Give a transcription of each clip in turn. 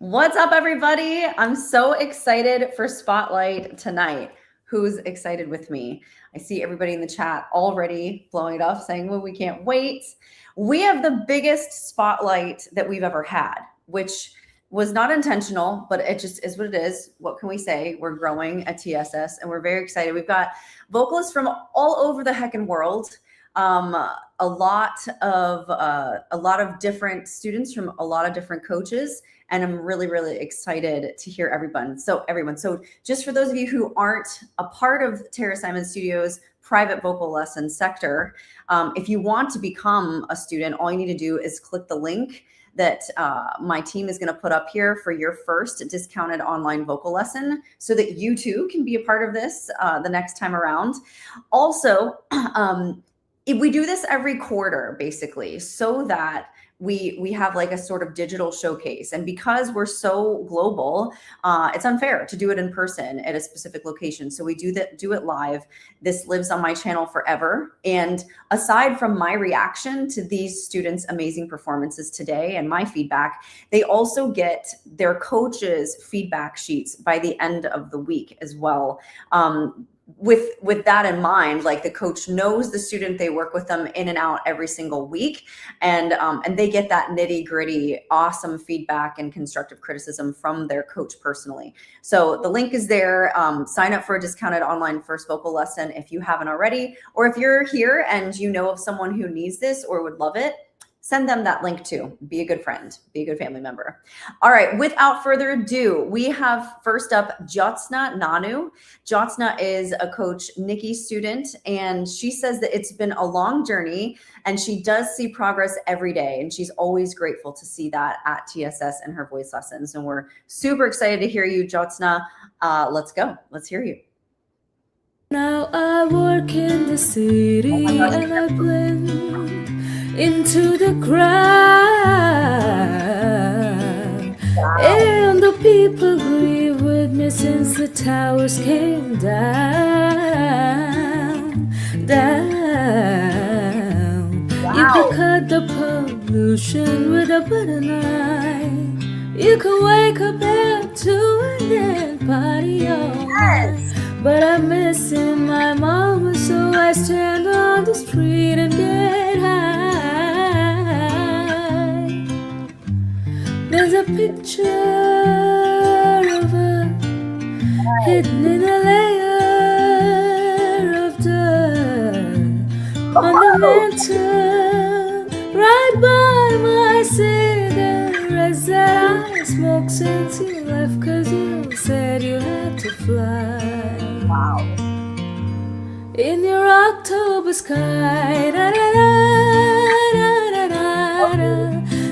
What's up, everybody? I'm so excited for Spotlight tonight. Who's excited with me? I see everybody in the chat already blowing it up, saying, well, we can't wait. We have the biggest Spotlight that we've ever had, which was not intentional, but it just is what it is. What can we say? We're growing at TSS, and we're very excited. We've got vocalists from all over the heckin' world. A lot of different students from a lot of different coaches, and I'm really, really excited to hear everyone. So just for those of you who aren't a part of Tara Simon Studio's private vocal lesson sector, if you want to become a student, all you need to do is click the link that my team is going to put up here for your first discounted online vocal lesson so that you too can be a part of this the next time around. Also, we do this every quarter, basically, so that we have like a sort of digital showcase. And because we're so global, it's unfair to do it in person at a specific location. So we do it live. This lives on my channel forever. And aside from my reaction to these students' amazing performances today and my feedback, they also get their coaches' feedback sheets by the end of the week as well. With that in mind, like the coach knows the student, they work with them in and out every single week, and they get that nitty gritty, awesome feedback and constructive criticism from their coach personally. So the link is there. Sign up for a discounted online first vocal lesson if you haven't already, or if you're here and you know of someone who needs this or would love it, send them that link too. Be a good friend, be a good family member. All right, without further ado, we have first up Jotsna Nanu. Jotsna is a Coach Nikki student, and she says that it's been a long journey and she does see progress every day. And she's always grateful to see that at TSS and her voice lessons. And we're super excited to hear you, Jotsna. Let's go, let's hear you. Now I work in the city and I blend into the crowd, and the people grieve with me since the towers came down. You can cut the pollution with a butter knife. You can wake up at 2 and then party all night. But I'm missing my mama, so I stand on the street and get high. There's a picture of her hidden in a layer of dirt on the mantle, right by my cigarettes that I smoked since you left, 'cause you said you had to fly. Wow. In your October sky, da da da da da da da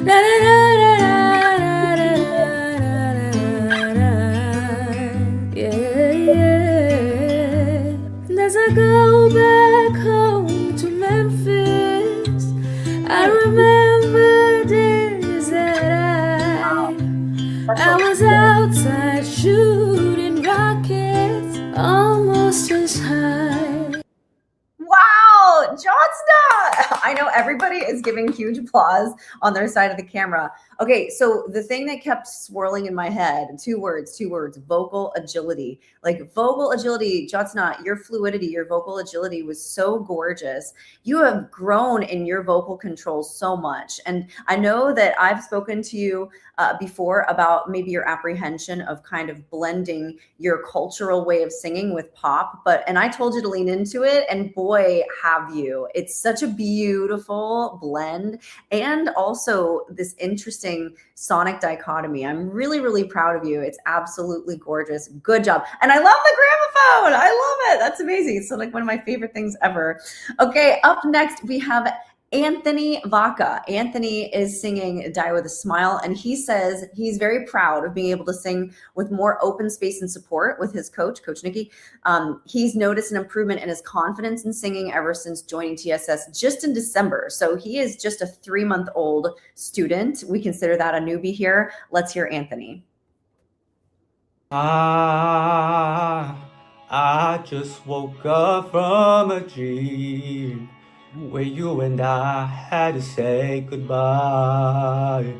da da da. Yeah, yeah. And as I go back home to Memphis, I remember days that I was outside shooting rockets almost as high. Wow, Jotsna! I know everybody is giving huge applause on their side of the camera. Okay, so the thing that kept swirling in my head, two words, vocal agility. Like vocal agility, Jotsna, your fluidity, your vocal agility was so gorgeous. You have grown in your vocal control so much. And I know that I've spoken to you before about maybe your apprehension of kind of blending your cultural way of singing with pop, and I told you to lean into it, and boy, have you. It's such a beautiful blend, and also this interesting sonic dichotomy. I'm really, really proud of you. It's absolutely gorgeous. Good job. And I love the gramophone. I love it. That's amazing. It's like one of my favorite things ever. Okay, up next, we have Anthony Vaca. Anthony is singing Die With a Smile, and he says he's very proud of being able to sing with more open space and support with his coach, Coach Nikki. He's noticed an improvement in his confidence in singing ever since joining TSS just in December. So he is just a 3-month-old student. We consider that a newbie here. Let's hear Anthony. I just woke up from a dream where you and I had to say goodbye.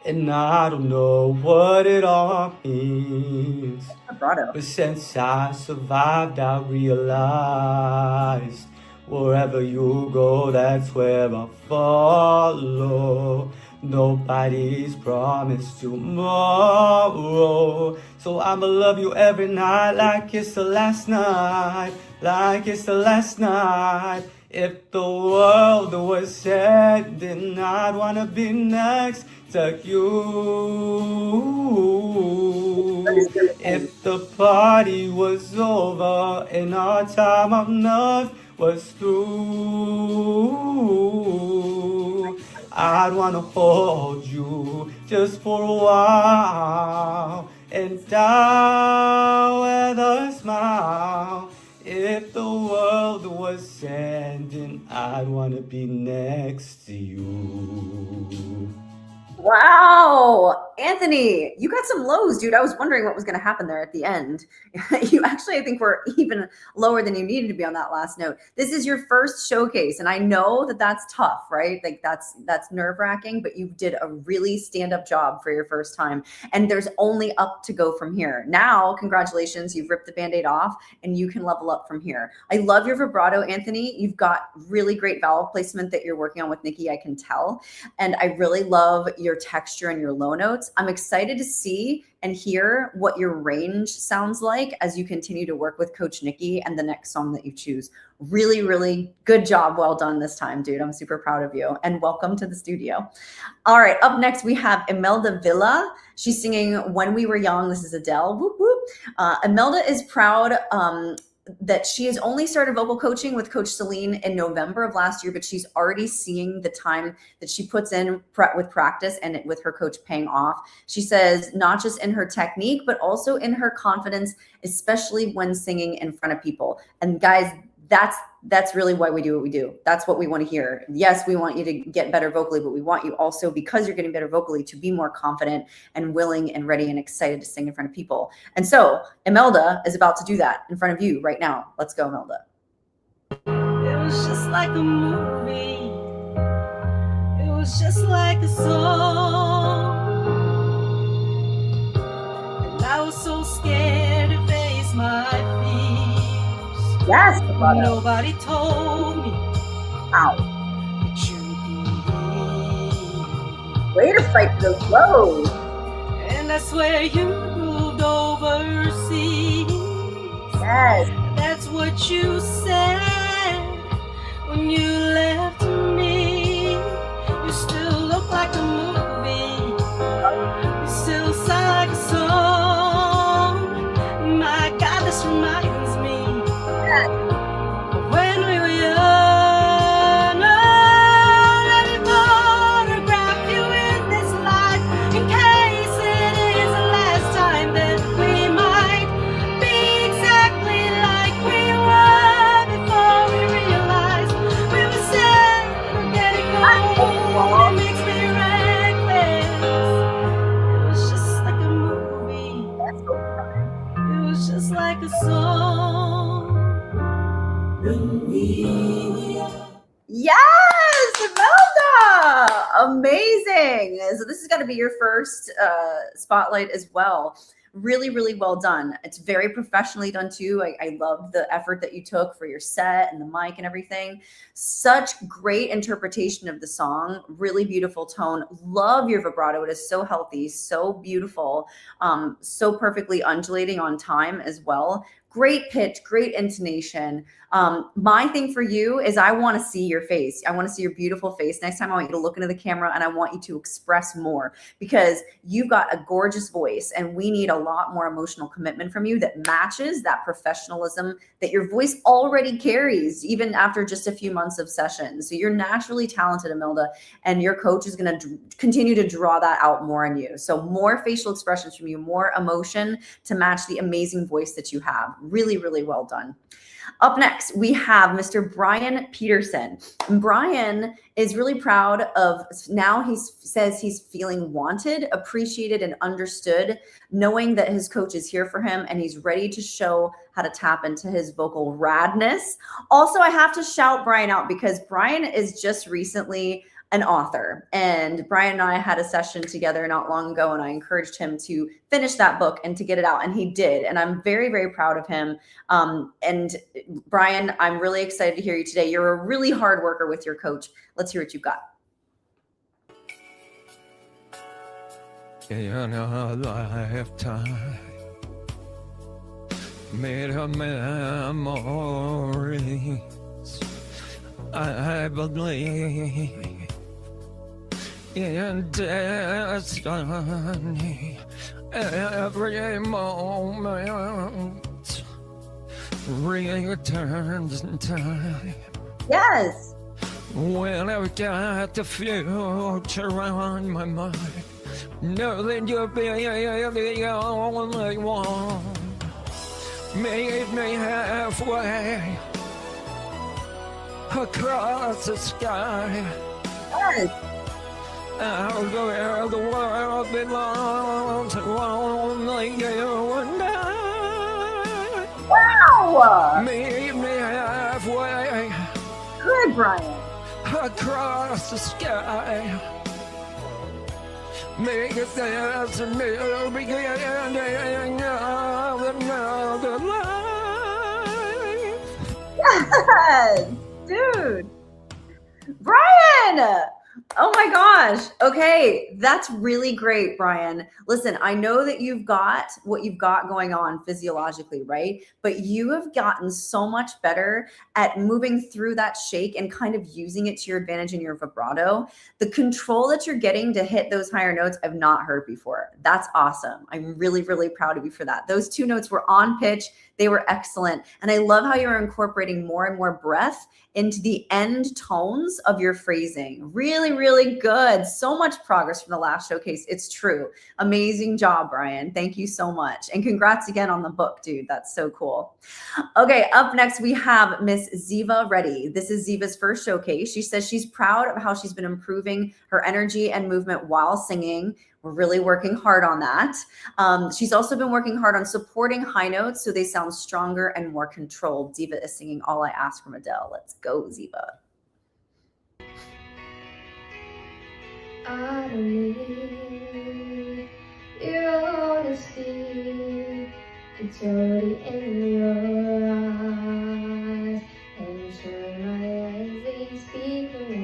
And I don't know what it all means. Vibrato. But since I survived, I realized wherever you go, that's where I follow. Nobody's promised tomorrow. So I'ma love you every night like it's the last night. Like it's the last night. If the world was ending, I'd wanna be next to you. If the party was over and our time on earth was through, I'd wanna hold you just for a while and die with a smile. If the world was ending, I'd wanna be next to you. Wow, Anthony, you got some lows, dude. I was wondering what was going to happen there at the end. You actually, I think, were even lower than you needed to be on that last note. This is your first showcase, and I know that that's tough, right? Like that's nerve-wracking, but you did a really stand-up job for your first time, and there's only up to go from here. Now, congratulations, you've ripped the Band-Aid off, and you can level up from here. I love your vibrato, Anthony. You've got really great vowel placement that you're working on with Nikki, I can tell, and I really love your texture and your low notes. I'm excited to see and hear what your range sounds like as you continue to work with Coach Nikki and the next song that you choose. Really, really good job. Well done this time, dude. I'm super proud of you, and welcome to the studio. All right, up next we have Alda Villa. She's singing When We Were Young. This is Adele. Whoop, whoop. Alda is proud that she has only started vocal coaching with Coach Celine in November of last year, but she's already seeing the time that she puts in with practice and with her coach paying off. She says not just in her technique, but also in her confidence, especially when singing in front of people. And guys, that's really why we do what we do. That's what we want to hear. Yes, we want you to get better vocally, but we want you also, because you're getting better vocally, to be more confident and willing and ready and excited to sing in front of people. And so Imelda is about to do that in front of you right now. Let's go, Imelda. It was just like a movie. It was just like a song. And I was so scared to face my fears. Yes, nobody told me. Ow. That you'd be. Way to fight for those lows. And I swear you moved overseas. Yes. That's what you said when you left me. You still look like a movie. You still sound like a song. My God, this reminds me. When we were young, let me photograph you in this life, in case it is the last time that we might be exactly like we were before we realized we were sad or getting old. It makes me reckless. It was just like a movie. It was just like a song. Yes, Imelda! Amazing. So this is going to be your first spotlight as well. Really, really well done. It's very professionally done too. I love the effort that you took for your set and the mic and everything. Such great interpretation of the song. Really beautiful tone. Love your vibrato. It is so healthy, so beautiful, so perfectly undulating on time as well. Great pitch, great intonation. My thing for you is I want to see your face. I want to see your beautiful face. Next time I want you to look into the camera and I want you to express more, because you've got a gorgeous voice and we need a lot more emotional commitment from you that matches that professionalism that your voice already carries, even after just a few months of sessions. So you're naturally talented, Imelda, and your coach is going to continue to draw that out more in you. So more facial expressions from you, more emotion to match the amazing voice that you have. Really, really well done. Up next, we have Mr. Brian Peterson. Brian is really proud of, now he says he's feeling wanted, appreciated, and understood, knowing that his coach is here for him and he's ready to show how to tap into his vocal radness. Also, I have to shout Brian out because Brian is just recently an author. And Brian and I had a session together not long ago, and I encouraged him to finish that book and to get it out. And he did. And I'm very, very proud of him. And Brian, I'm really excited to hear you today. You're a really hard worker with your coach. Let's hear what you've got. In a lifetime, made of memories, I believe in destiny. Every moment returns in time. Yes. When I've got the future on my mind, know that you'll be the only one. Meet me halfway across the sky. Yes. Out where the world belongs to only you and I. Wow. Meet me halfway. Good, Brian. Across the sky. Make it dance a new beginning of another life. Yes, dude. Brian. Oh my gosh. Okay. That's really great, Brian. Listen, I know that you've got what you've got going on physiologically, right? But you have gotten so much better at moving through that shake and kind of using it to your advantage in your vibrato. The control that you're getting to hit those higher notes, I've not heard before. That's awesome. I'm really, really proud of you for that. Those two notes were on pitch. They were excellent. And I love how you're incorporating more and more breath into the end tones of your phrasing. Really, really good. So much progress from the last showcase. It's true. Amazing job, Brian. Thank you so much. And congrats again on the book, dude. That's so cool. Okay, up next we have Miss Zea Ready. This is Zeva's first showcase. She says she's proud of how she's been improving her energy and movement while singing. We're really working hard on that. She's also been working hard on supporting high notes so they sound stronger and more controlled. Zea is singing All I Ask from Adele. Let's go, Zea. I don't need your honesty. It's already in your eyes. And shine my eyes, they speak for me.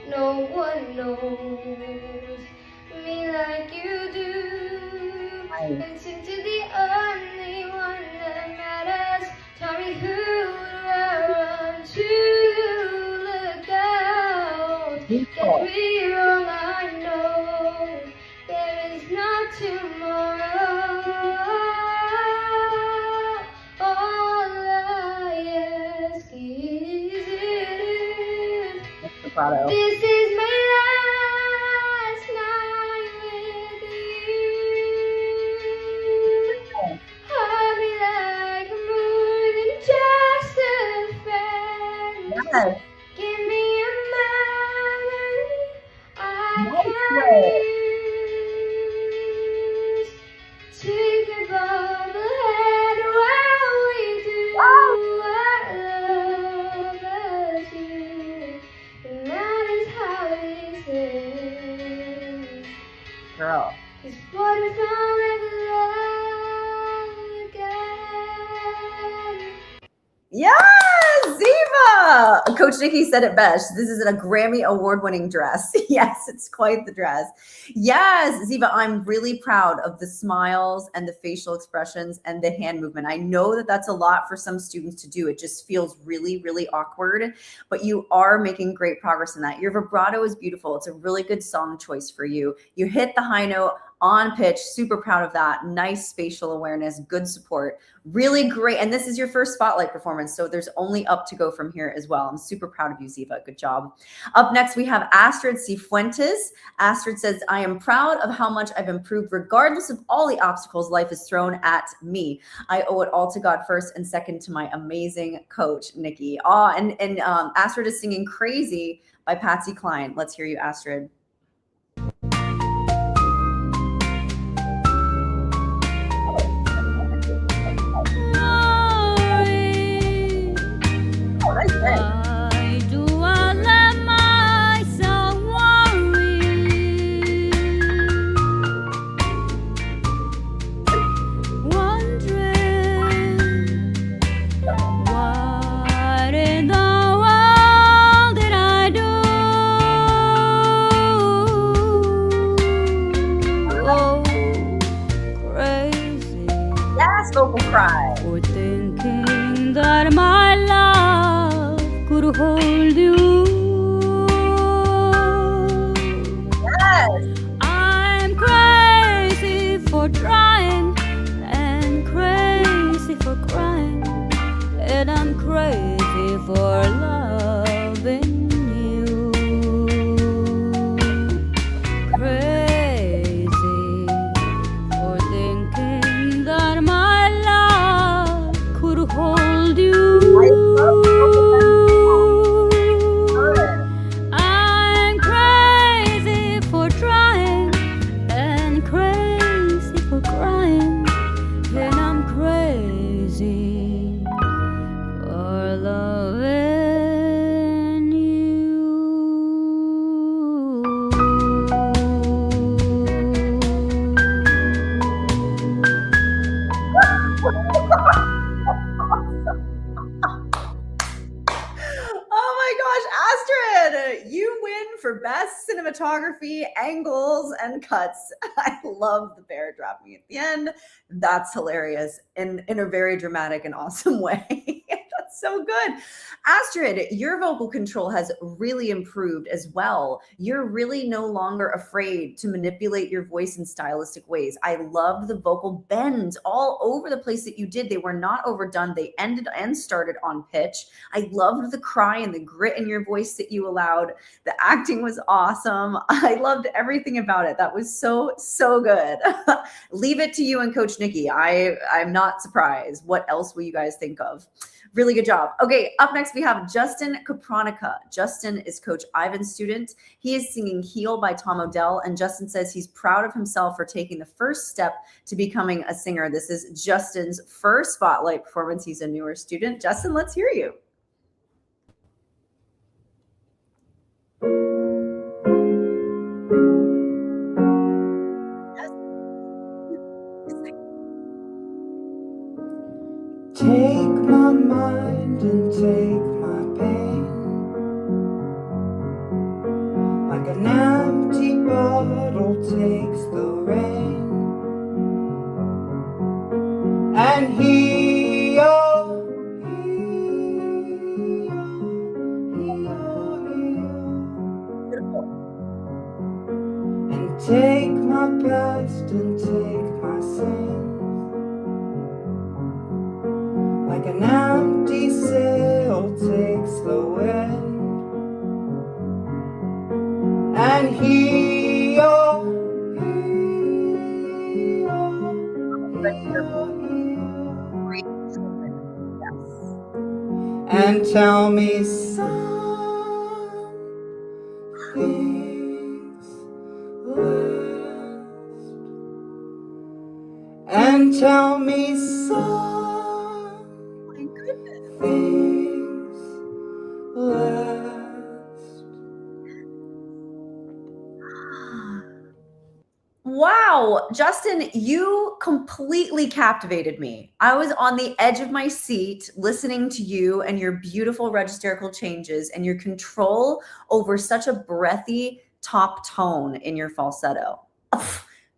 No one knows me like you do. And seem to the only one that matters. Tell me who do I run to? Look out. Get me wrong, I know there is no tomorrow. All I ask is this is my last night with you. I'll be like more than just a friend. Yes. Give me a memory I can use. Take a bubble head while we do our love as you. And that is how it is. Girl. 'Cause what if I'll never love again? Yes, Zea! Coach Nikki said it best. This is a Grammy award-winning dress. Yes, it's quite the dress. Yes, Zea, I'm really proud of the smiles and the facial expressions and the hand movement. I know that that's a lot for some students to do. It just feels really, really awkward, but you are making great progress in that. Your vibrato is beautiful. It's a really good song choice for you. You hit the high note on pitch, super proud of that. Nice spatial awareness, good support, really great. And this is your first spotlight performance, so there's only up to go from here as well. I'm super proud of you, Zea. Good job. Up next, we have Astrid Cuentes. Astrid says, I am proud of how much I've improved regardless of all the obstacles life has thrown at me. I owe it all to God first and second to my amazing coach, Nikki. And Astrid is singing Crazy by Patsy Cline. Let's hear you, Astrid. Why do I let myself for loving you. Crazy for thinking that my love could hold you. I'm crazy for trying and crazy for crying, and I'm crazy for loving you. Oh my gosh, Astrid, you win for best cinematography, angles, and cuts. I love the bear dropping at the end. That's hilarious in a very dramatic and awesome way. That's so good. Astrid, your vocal control has really improved as well. You're really no longer afraid to manipulate your voice in stylistic ways. I loved the vocal bends all over the place that you did. They were not overdone. They ended and started on pitch. I loved the cry and the grit in your voice that you allowed. The acting was awesome. I loved everything about it. That was so, so good. Leave it to you and Coach Nikki. I'm not surprised. What else will you guys think of? Really good job. Okay, up next we have Justin Capronica. Justin is Coach Ivan's student. He is singing Heal by Tom Odell, and Justin says he's proud of himself for taking the first step to becoming a singer. This is Justin's first spotlight performance. He's a newer student. Justin, let's hear you. Take my mind and take my pain, like an empty bottle takes the rain, and heal, and take my past and take my sins, like an empty sail takes the wind, and heal, and tell me some things last, and tell me some things last. Wow, Justin, you completely captivated me. I was on the edge of my seat listening to you and your beautiful registerical changes and your control over such a breathy top tone in your falsetto.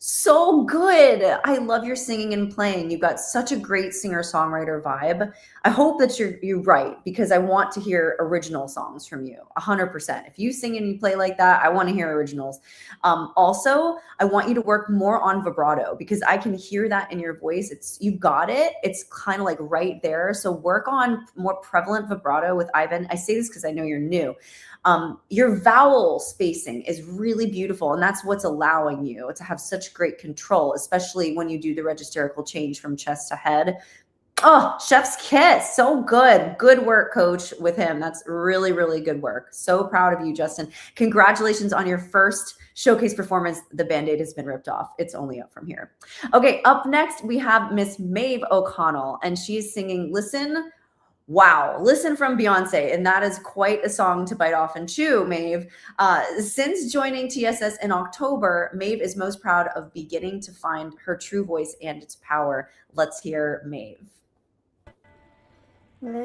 So good. I love your singing and playing. You've got such a great singer-songwriter vibe. I hope that you're right, because I want to hear original songs from you 100%. If you sing and you play like that, I want to hear originals. Also, I want you to work more on vibrato, because I can hear that in your voice. You've got it. It's kind of like right there. So work on more prevalent vibrato with Ivan. I say this because I know you're new. Your vowel spacing is really beautiful, and that's what's allowing you to have such great control, especially when you do the registerical change from chest to head. Oh, chef's kiss. So good. Good work, coach, with him. That's really, really good work. So proud of you, Justin. Congratulations on your first showcase performance. The Band-Aid has been ripped off. It's only up from here. Okay, up next, we have Miss Maeve O'Connell, and she's singing Listen. Wow, Listen from Beyonce. And that is quite a song to bite off and chew, Maeve. Since joining TSS in October, Maeve is most proud of beginning to find her true voice and its power. Let's hear Maeve. Listen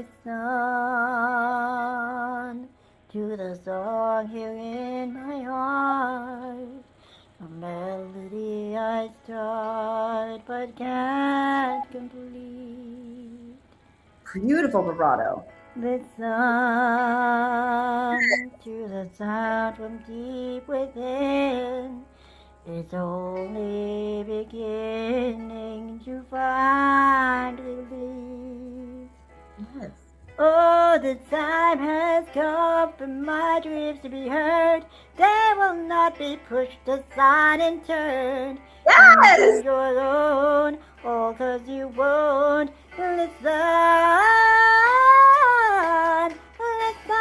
to the song here in my heart, a melody I start but can't complete. Beautiful vibrato. Listen to the sound from deep within. It's only beginning to find relief. Yes. Oh, the time has come for my dreams to be heard. They will not be pushed aside and turned Yes! into your own, all 'cause you won't listen. Listen,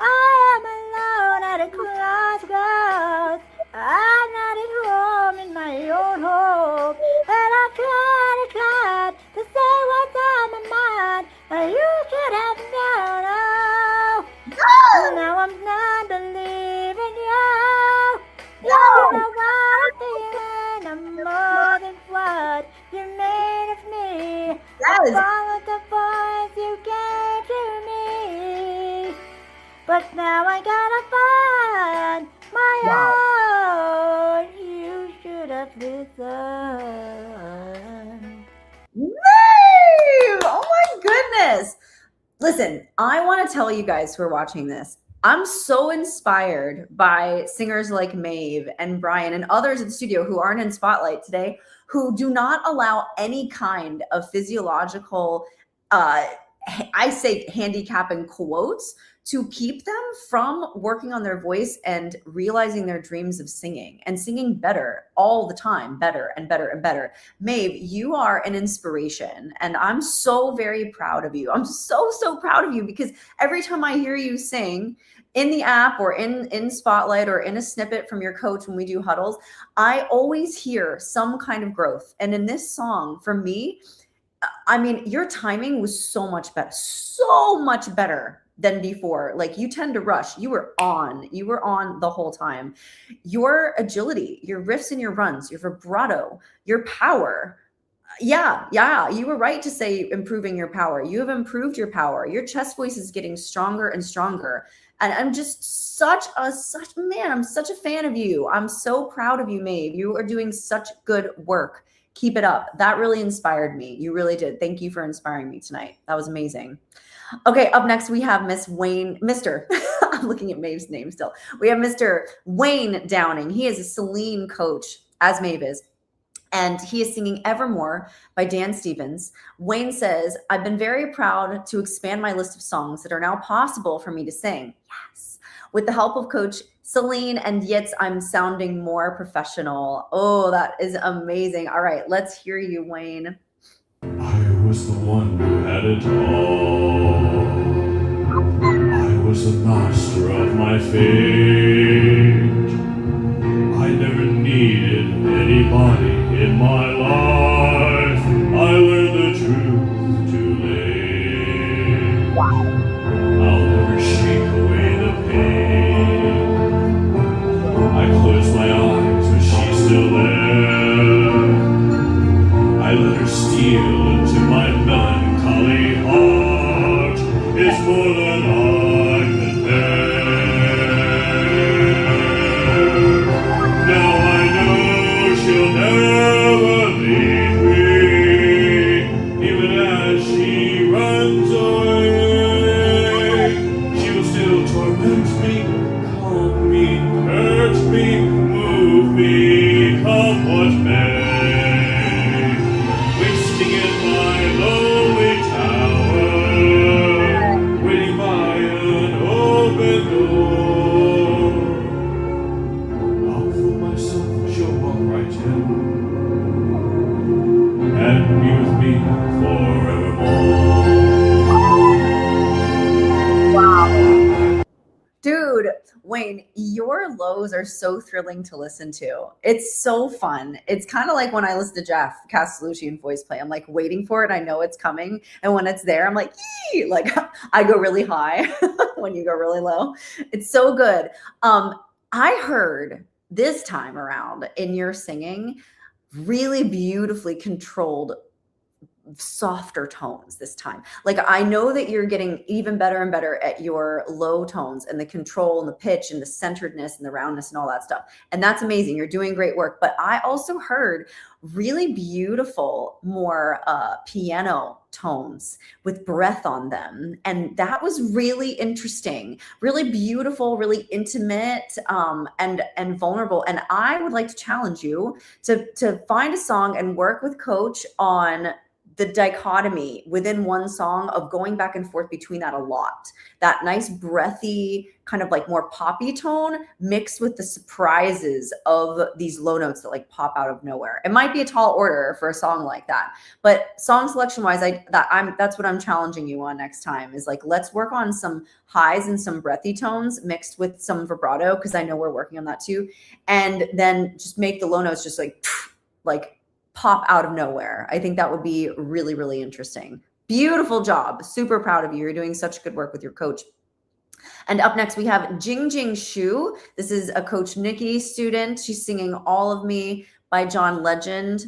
I am alone at a crossroads. I'm not at home in my own home, and I tried to say what's on my mind. You should have known. Oh, now I'm not believing you. You know what I'm feeling. I'm more than what you made of me. I followed the voice you gave to me, but now I gotta find my own. You should have listened. Maeve! Oh my goodness. Listen, I want to tell you guys who are watching this, I'm so inspired by singers like Maeve and Brian and others in the studio who aren't in Spotlight today, who do not allow any kind of physiological, I say handicap in quotes, to keep them from working on their voice and realizing their dreams of singing and singing better all the time, better and better and better. Maeve, you are an inspiration, and I'm so very proud of you. I'm so proud of you, because every time I hear you sing in the app or in Spotlight or in a snippet from your coach when we do huddles, I always hear some kind of growth. And in this song, for me, I mean, your timing was so much better than before. Like, you tend to rush. You were on the whole time. Your agility, your riffs and your runs, your vibrato, your power. Yeah, you were right to say improving your power. You have improved your power. Your chest voice is getting stronger and stronger. And I'm just I'm such a fan of you. I'm so proud of you, Maeve. You are doing such good work. Keep it up. That really inspired me. You really did. Thank you for inspiring me tonight. That was amazing. Okay, up next we have Mr. I'm looking at Maeve's name still. We have Mr. Wayne Downing. He is a Celine coach, as Maeve is, and he is singing Evermore by Dan Stevens. Wayne says, I've been very proud to expand my list of songs that are now possible for me to sing. Yes. With the help of Coach Celine, and yet I'm sounding more professional. Oh, that is amazing. All right, let's hear you, Wayne. I was the one who had it all. I was the master of my fate. I never needed anybody in my life. I learned the truth too late. I'll never shake away the pain. I close my eyes, but she's still there. I let her steal into my melancholy heart. It's more than I can bear. Now I know she'll never leave me, even as she runs away. She will still torment me, calm me, hurt me, move me, come what may. Wasting in my lonely tower, waiting by an open door. I'll fool myself, she'll walk right in and be with me forevermore. Dude, Wayne, your lows are so thrilling to listen to. It's so fun. It's kind of like when I listen to Jeff Castellucci voice play. I'm like waiting for it. I know it's coming. And when it's there, I'm like, yee! Like I go really high when you go really low. It's so good. I heard this time around in your singing really beautifully controlled softer tones this time. Like, I know that you're getting even better and better at your low tones and the control and the pitch and the centeredness and the roundness and all that stuff. And that's amazing. You're doing great work. But I also heard really beautiful, more piano tones with breath on them. And that was really interesting, really beautiful, really intimate, and vulnerable. And I would like to challenge you to find a song and work with Coach on the dichotomy within one song of going back and forth between that a lot. That nice breathy kind of like more poppy tone mixed with the surprises of these low notes that like pop out of nowhere. It might be a tall order for a song like that, but song selection wise, that's what I'm challenging you on next time is like, let's work on some highs and some breathy tones mixed with some vibrato, because I know we're working on that too. And then just make the low notes just like pop out of nowhere. I think that would be really, really interesting. Beautiful job. Super proud of you. You're doing such good work with your coach. And up next, we have Jing Jing Shu. This is a Coach Nikki student. She's singing All of Me by John Legend.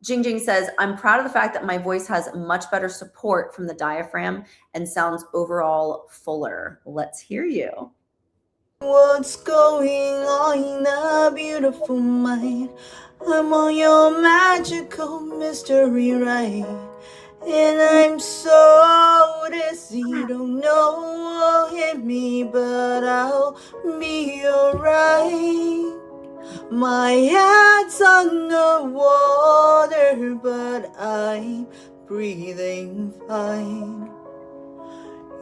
Jing Jing says, I'm proud of the fact that my voice has much better support from the diaphragm and sounds overall fuller. Let's hear you. What's going on in a beautiful mind? I'm on your magical mystery ride, and I'm so dizzy, don't know what hit me, but I'll be alright. My head's underwater, but I'm breathing fine.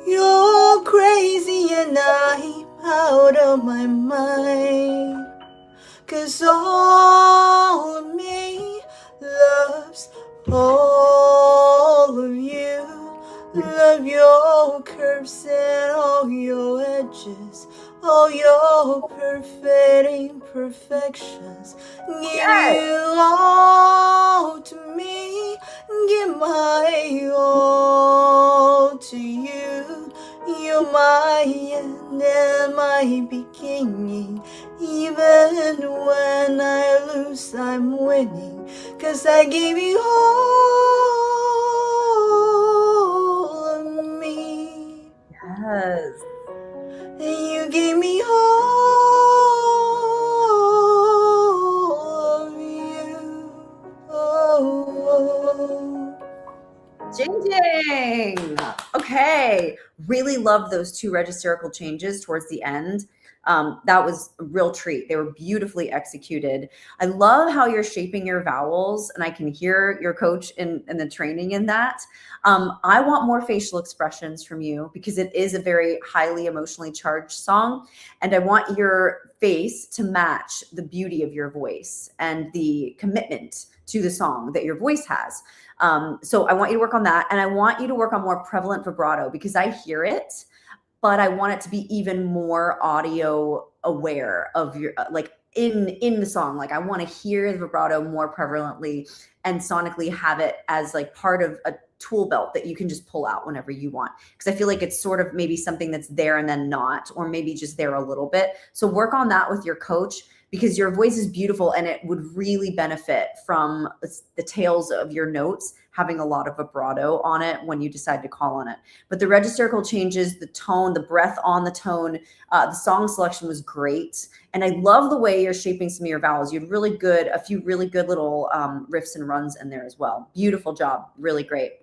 You're crazy and I'm out of my mind, 'cause all of me loves all of you. Love your curves and all your edges, all your perfect imperfections. Give you all to me, give my all to you. You're my end and my beginning. Even when I lose, I'm winning, 'cause I gave you all of me. Yes. And you gave me all of you. Oh. Jing Jing. Okay. Really love those two registerical changes towards the end. That was a real treat. They were beautifully executed. I love how you're shaping your vowels, and I can hear your coach in the training in that. I want more facial expressions from you because it is a very highly emotionally charged song, and I want your face to match the beauty of your voice and the commitment to the song that your voice has. So I want you to work on that, and I want you to work on more prevalent vibrato because I hear it, but I want it to be even more audio aware of your, like in the song. Like I want to hear the vibrato more prevalently and sonically have it as like part of a tool belt that you can just pull out whenever you want. Because I feel like it's sort of maybe something that's there and then not, or maybe just there a little bit. So work on that with your coach, because your voice is beautiful and it would really benefit from the tails of your notes having a lot of vibrato on it when you decide to call on it. But the registerical changes, the tone, the breath on the tone, the song selection was great. And I love the way you're shaping some of your vowels. You had a few really good little riffs and runs in there as well. Beautiful job, really great.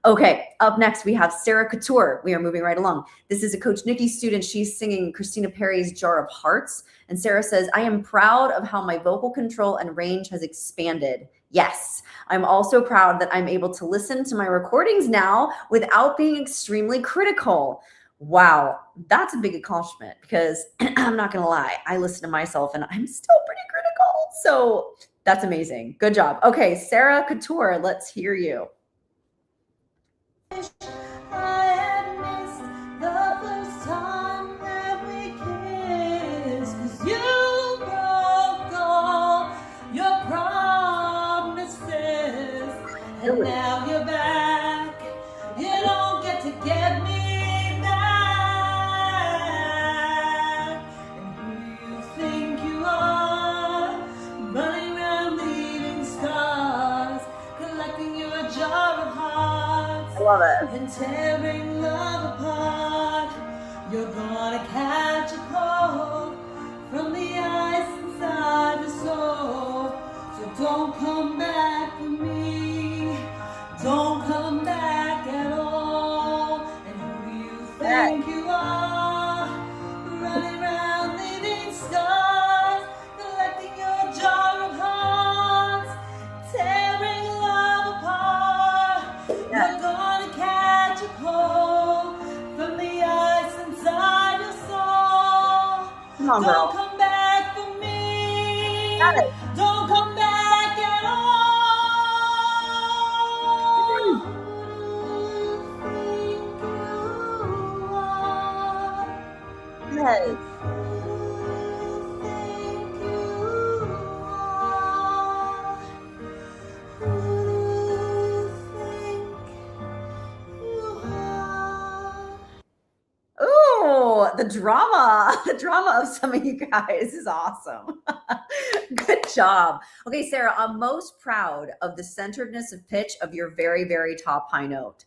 Okay, up next we have Sarah Couture. We are moving right along. This is a Coach Nikki student. She's singing Christina Perri's Jar of Hearts. And Sarah says, I am proud of how my vocal control and range has expanded. Yes, I'm also proud that I'm able to listen to my recordings now without being extremely critical. Wow, that's a big accomplishment because I'm not going to lie. I listen to myself and I'm still pretty critical. So that's amazing. Good job. Okay, Sarah Couture, let's hear you. I had missed the first time that we kissed, 'cause you broke all your promises, and now you're back. You don't get to get me back. And who you think you are, running around leaving scars, collecting you a jar of hearts. I love it. And tearing love apart. You're gonna catch a cold from the ice inside your soul. So don't come back for me. Don't come back at all. And who you think you are, running around leaving scars, collecting your jar of hearts, tearing love apart. Come on, girl. Don't come back for me. Got it. Don't come back at all. Yes. Ooh, the drama of some of you guys is awesome. Good job. Okay, Sarah, I'm most proud of the centeredness of pitch of your very, very top high note.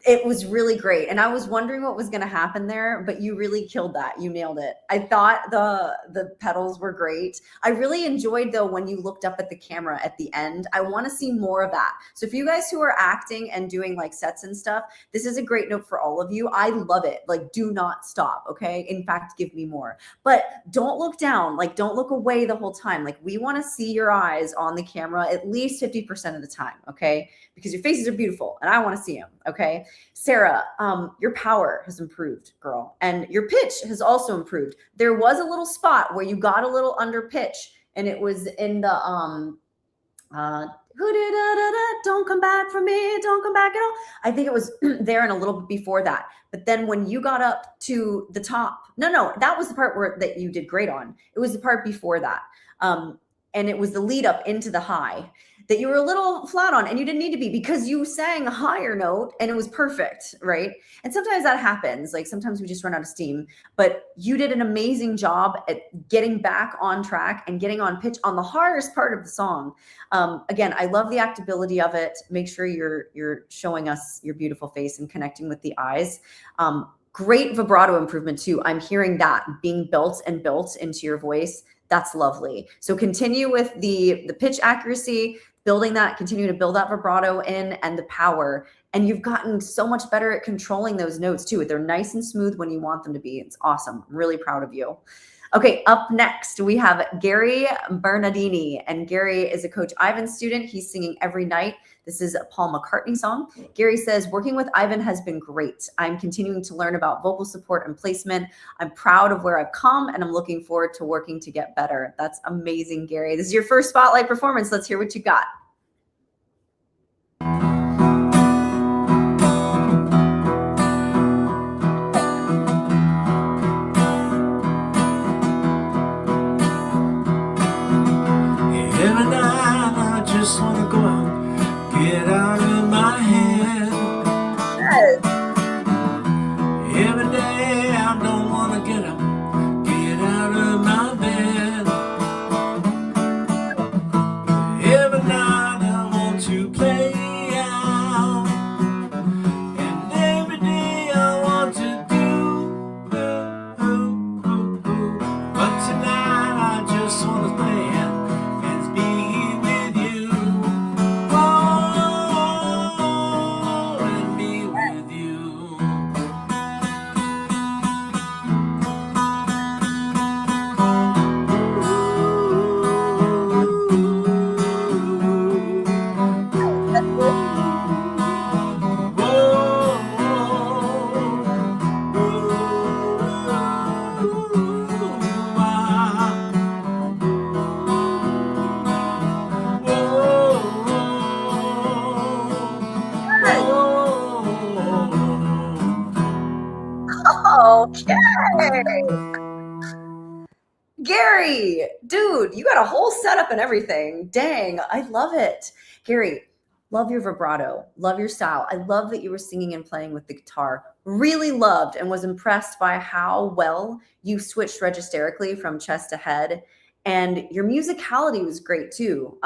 It was really great. And I was wondering what was going to happen there, but you really killed that. You nailed it. I thought the pedals were great. I really enjoyed, though, when you looked up at the camera at the end. I want to see more of that. So if you guys who are acting and doing like sets and stuff, this is a great note for all of you. I love it. Like, do not stop. Okay. In fact, give me more, but don't look down. Like, don't look away the whole time. Like, we want to see your eyes on the camera at least 50% of the time. Okay. Because your faces are beautiful and I want to see them. Okay. Sarah, your power has improved, girl, and your pitch has also improved. There was a little spot where you got a little under pitch, and it was in the don't come back for me, don't come back at all. I think it was there and a little bit before that. But then when you got up to the top, no, that was the part that you did great on. It was the part before that, and it was the lead up into the high that you were a little flat on, and you didn't need to be because you sang a higher note and it was perfect, right? And sometimes that happens. Like sometimes we just run out of steam, but you did an amazing job at getting back on track and getting on pitch on the hardest part of the song. Again, I love the actability of it. Make sure you're showing us your beautiful face and connecting with the eyes. Great vibrato improvement too. I'm hearing that being built into your voice. That's lovely. So continue with the pitch accuracy, building that, continue to build that vibrato in and the power. And you've gotten so much better at controlling those notes too. They're nice and smooth when you want them to be. It's awesome. I'm really proud of you. Okay, up next, we have Gary Bernardini. And Gary is a Coach Ivan student. He's singing Every Night. This is a Paul McCartney song. Gary says, working with Ivan has been great. I'm continuing to learn about vocal support and placement. I'm proud of where I've come, and I'm looking forward to working to get better. That's amazing, Gary. This is your first Spotlight performance. Let's hear what you got. Every night I just wanna go out, get out of my head. Yes. Every day I don't wanna get up, get out of my bed. Every night I want to play out, and every day I want to do. But tonight I just wanna play out. Okay. Gary, dude, you got a whole setup and everything. Dang, I love it. Gary, love your vibrato, love your style. I love that you were singing and playing with the guitar. Really loved and was impressed by how well you switched registerically from chest to head. And your musicality was great too.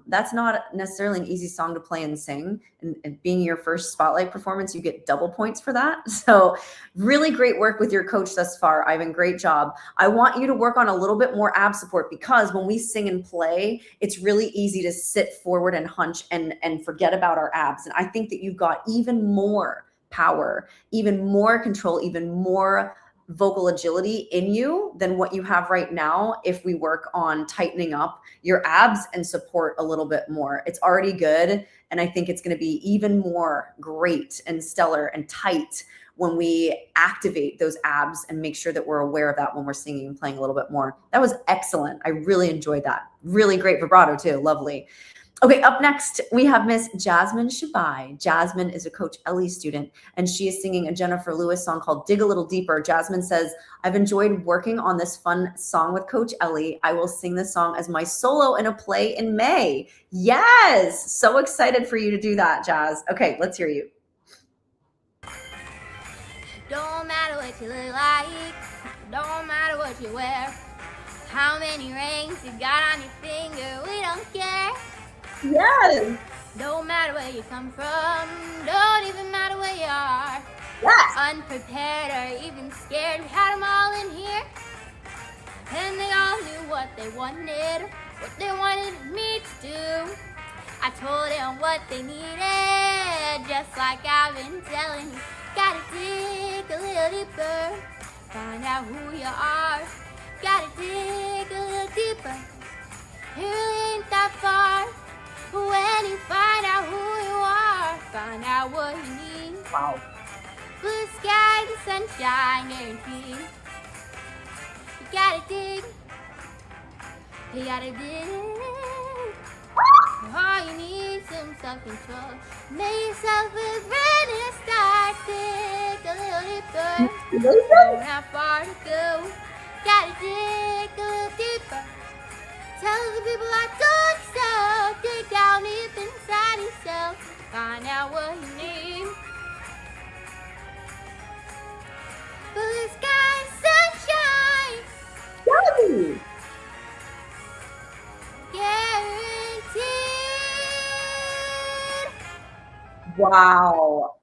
That's not necessarily an easy song to play and sing. And being your first Spotlight performance, you get double points for that. So really great work with your coach thus far, Ivan. Great job. I want you to work on a little bit more ab support, because when we sing and play, it's really easy to sit forward and hunch and forget about our abs. And I think that you've got even more power, even more control, even more vocal agility in you than what you have right now if we work on tightening up your abs and support a little bit more. It's already good, and I think it's going to be even more great and stellar and tight when we activate those abs and make sure that we're aware of that when we're singing and playing a little bit more. That was excellent. I really enjoyed that. Really great vibrato too. Lovely. Okay, up next, we have Miss Jasmine Shabbi. Jasmine is a Coach Ellie student, and she is singing a Jennifer Lewis song called Dig a Little Deeper. Jasmine says, I've enjoyed working on this fun song with Coach Ellie. I will sing this song as my solo in a play in May. Yes, so excited for you to do that, Jazz. Okay, let's hear you. Don't matter what you look like, don't matter what you wear, how many rings you got on your finger, we don't care. Yes. Don't matter where you come from, don't even matter where you are. Yes. Unprepared or even scared, we had them all in here. And they all knew what they wanted me to do. I told them what they needed, just like I've been telling you. Gotta dig a little deeper, find out who you are. Gotta dig a little deeper, you ain't that far. When you find out who you are, find out what you need. Wow. Blue sky, the sunshine, guaranteed. You gotta dig. You gotta dig. All you need is some self-control. Make yourself a brand new start. Dig a little deeper. Don't have far to go. Gotta dig a little deeper. Tell the people I told you so. Dig down deep inside yourself. Find out what you need. Blue sky, sunshine. Yay. Guaranteed. Wow.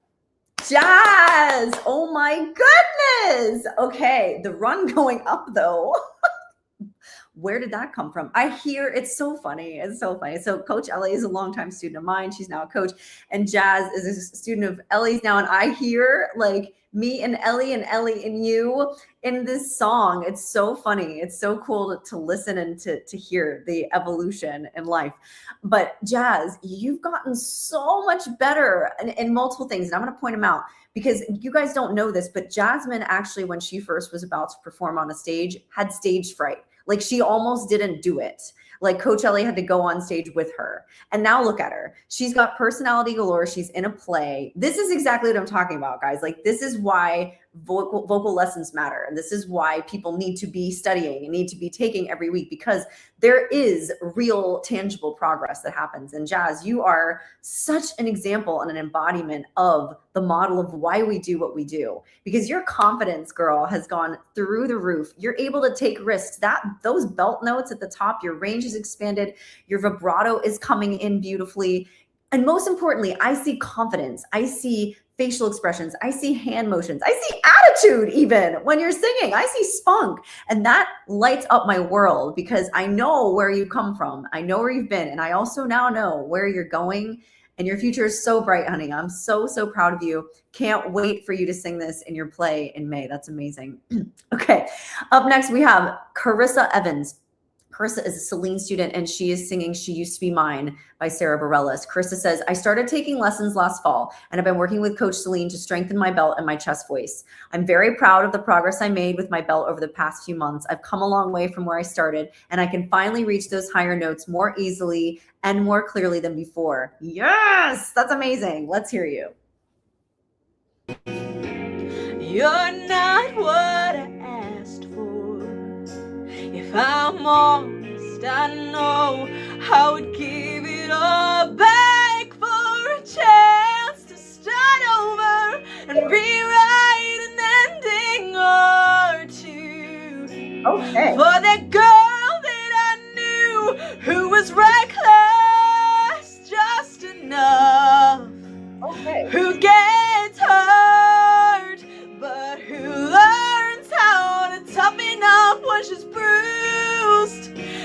Jazz. Oh my goodness. Okay. The run going up though. Where did that come from? I hear it's so funny. It's so funny. So Coach Ellie is a longtime student of mine. She's now a coach, and Jazz is a student of Ellie's now. And I hear like me and Ellie and you in this song. It's so funny. It's so cool to listen and to hear the evolution in life. But Jazz, you've gotten so much better in multiple things. And I'm going to point them out because you guys don't know this, but Jasmine actually, when she first was about to perform on a stage, had stage fright. Like she almost didn't do it. Like Coach Ellie had to go on stage with her. And now look at her. She's got personality galore. She's in a play. This is exactly what I'm talking about, guys. Like this is why vocal lessons matter. And this is why people need to be studying and need to be taking every week, because there is real tangible progress that happens. And Jazz, you are such an example and an embodiment of the model of why we do what we do, because your confidence, girl, has gone through the roof. You're able to take risks. Those belt notes at the top, your range is expanded, your vibrato is coming in beautifully. And most importantly, I see confidence. I see facial expressions. I see hand motions. I see attitude even when you're singing. I see spunk. And that lights up my world because I know where you come from. I know where you've been. And I also now know where you're going. And your future is so bright, honey. I'm so, so proud of you. Can't wait for you to sing this in your play in May. That's amazing. Okay. Up next, we have Cararissa Evans. Carissa is a Celine student, and she is singing She Used to Be Mine by Sarah Bareilles. Carissa says, I started taking lessons last fall, and I've been working with Coach Celine to strengthen my belt and my chest voice. I'm very proud of the progress I made with my belt over the past few months. I've come a long way from where I started, and I can finally reach those higher notes more easily and more clearly than before. Yes, that's amazing. Let's hear you. You're not what I asked for. If I'm honest, I know I would give it all back for a chance to start over and rewrite an ending or two. Okay. For that girl that I knew who was reckless just enough. Okay. Who gets hurt, but who learns how to toughen up when she's bruised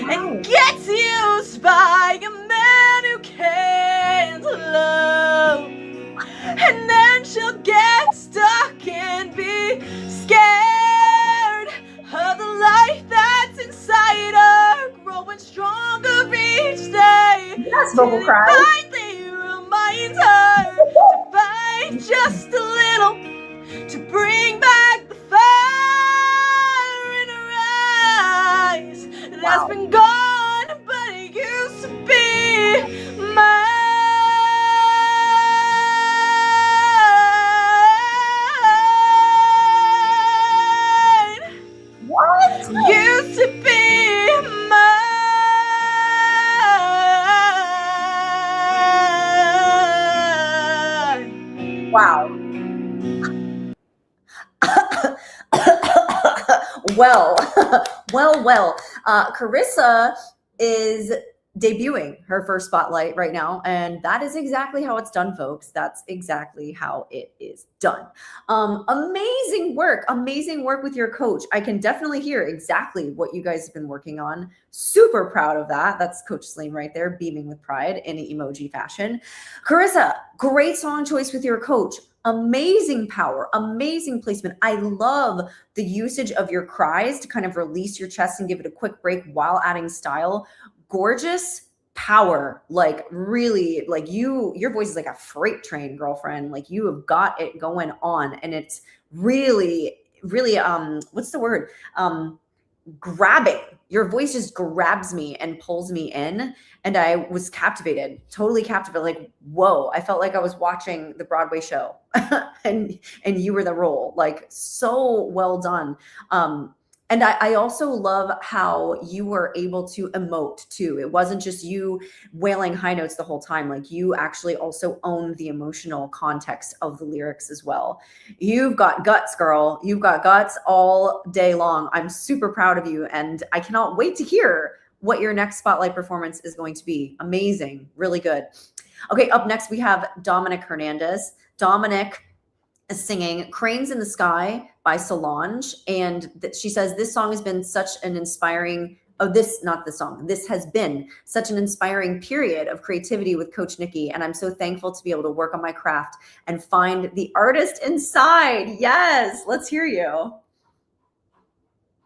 and gets used by a man who can't love. And then she'll get stuck and be scared of the life that's inside her, growing stronger each day. Yes, vocal till cry. it finally reminds her to fight just a little, to has been gone, but it used to be mine. What? Used to be mine. Wow. well. Carissa is debuting her first spotlight right now, and that is exactly how it's done, folks. That's exactly how it is done. Amazing work with your coach. I can definitely hear exactly what you guys have been working on. Super proud of that. That's Coach Sleen right there, beaming with pride in an emoji fashion. Carissa, great song choice with your coach. Amazing power, amazing placement. I love the usage of your cries to kind of release your chest and give it a quick break while adding style. Gorgeous power, like really, like your voice is like a freight train, girlfriend. Like you have got it going on, and it's really what's the word? Grabbing. Your voice just grabs me and pulls me in, and I was captivated, totally captivated. Like, whoa, I felt like I was watching the Broadway show and you were the role. Like, so well done. And I also love how you were able to emote too. It wasn't just you wailing high notes the whole time. Like you actually also owned the emotional context of the lyrics as well. You've got guts, girl. You've got guts all day long. I'm super proud of you. And I cannot wait to hear what your next spotlight performance is going to be. Amazing. Really good. Okay, up next we have Dominic Hernandez. Dominic is singing Cranes in the Sky by Solange. And she says, this song has been such an inspiring, this has been such an inspiring period of creativity with Coach Nikki. And I'm so thankful to be able to work on my craft and find the artist inside. Yes, let's hear you.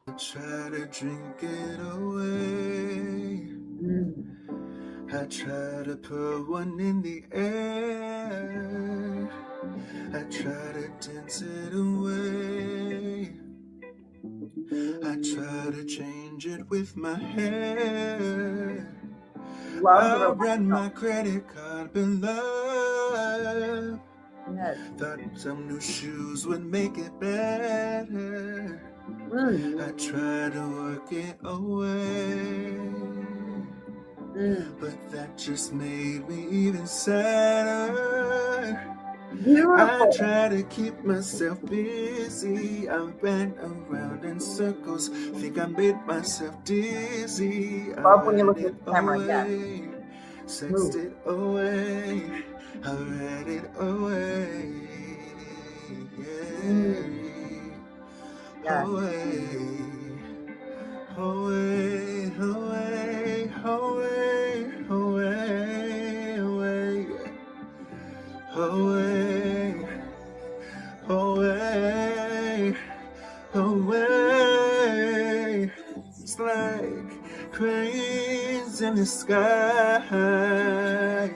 I try to drink it away. I try to put one in the air. I try to dance it away. I try to change it with my hair. I ran my credit card below. Thought some new shoes would make it better. I try to work it away. But that just made me even sadder. I try to keep myself busy. I ran around in circles, think I made myself dizzy. Love when you look at the camera again. Sexed it away, I read it away. Yeah. Away, away, away, away, away, away, away, away. It's like cranes in the sky.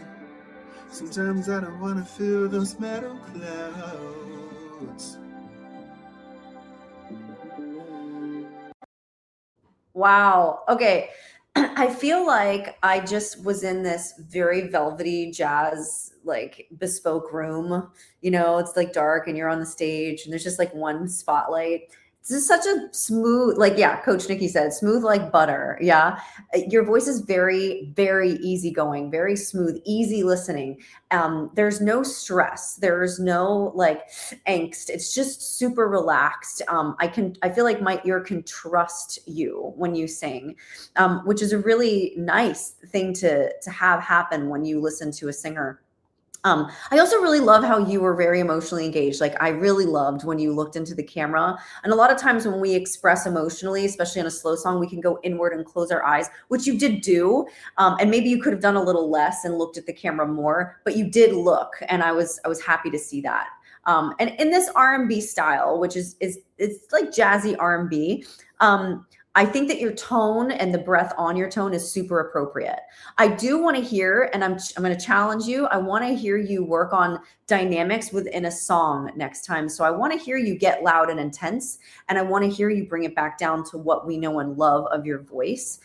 Sometimes I don't want to feel those metal clouds. Wow. Okay. I feel like I just was in this very velvety jazz, like bespoke room. You know, it's like dark and you're on the stage and there's just like one spotlight. This is such a smooth, like, yeah, Coach Nikki said, smooth like butter. Yeah. Your voice is very, very easygoing, very smooth, easy listening. There's no stress. There's no like angst. It's just super relaxed. I feel like my ear can trust you when you sing, which is a really nice thing to have happen when you listen to a singer. I also really love how you were very emotionally engaged. Like I really loved when you looked into the camera. And a lot of times when we express emotionally, especially on a slow song, we can go inward and close our eyes, which you did do. And maybe you could have done a little less and looked at the camera more, but you did look. And I was happy to see that. And in this R&B style, which is it's like jazzy R&B, I think that your tone and the breath on your tone is super appropriate. I do want to hear, and I'm going to challenge you. I want to hear you work on dynamics within a song next time. So I want to hear you get loud and intense, and I want to hear you bring it back down to what we know and love of your voice.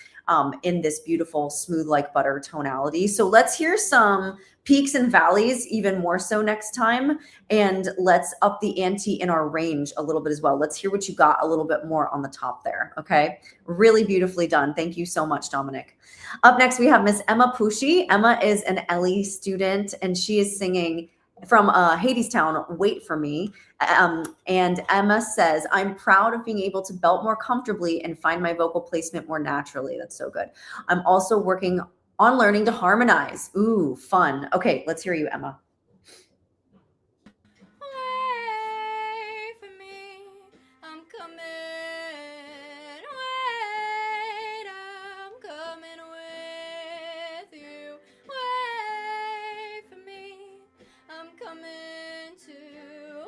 in this beautiful smooth like butter tonality. So let's hear some peaks and valleys even more so next time. And let's up the ante in our range a little bit as well. Let's hear what you got a little bit more on the top there. Okay. Really beautifully done. Thank you so much, Dominic. Up next, we have Miss Emma Pushi. Emma is an Ellie student, and she is singing from Hadestown, Wait For Me. And Emma says, I'm proud of being able to belt more comfortably and find my vocal placement more naturally. That's so good. I'm also working on learning to harmonize. Ooh, fun. Okay, let's hear you, Emma. Wait for me, I'm coming. Wait, I'm coming with you. Wait for me, I'm coming to.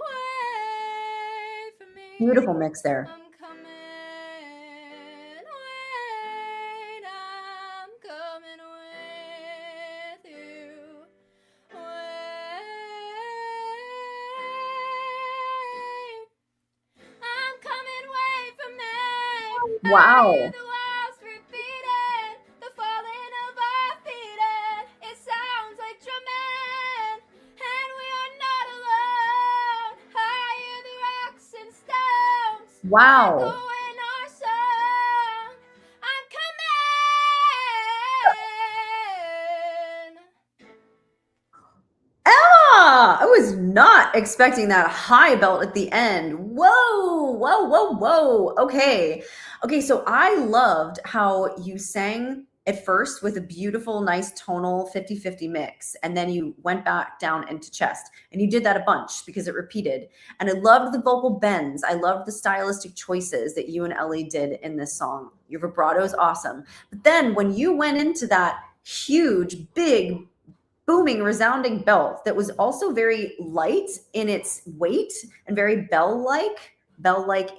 Wait for me. Beautiful mix there. I'm coming. Wait, I'm coming with you. Wait, I'm coming. Wait for me. Wow. I hear the walls repeating, the falling of our feet, and it sounds like drumming, and we are not alone. I hear the rocks and stones. Wow. Echo in our song. I'm coming. Emma, I was not expecting that high belt at the end. Whoa, whoa, whoa, whoa. Okay. Okay, so I loved how you sang at first with a beautiful, nice tonal 50-50 mix, and then you went back down into chest, and you did that a bunch because it repeated. And I loved the vocal bends. I loved the stylistic choices that you and Ellie did in this song. Your vibrato is awesome. But then when you went into that huge, big, booming, resounding belt that was also very light in its weight and very bell-like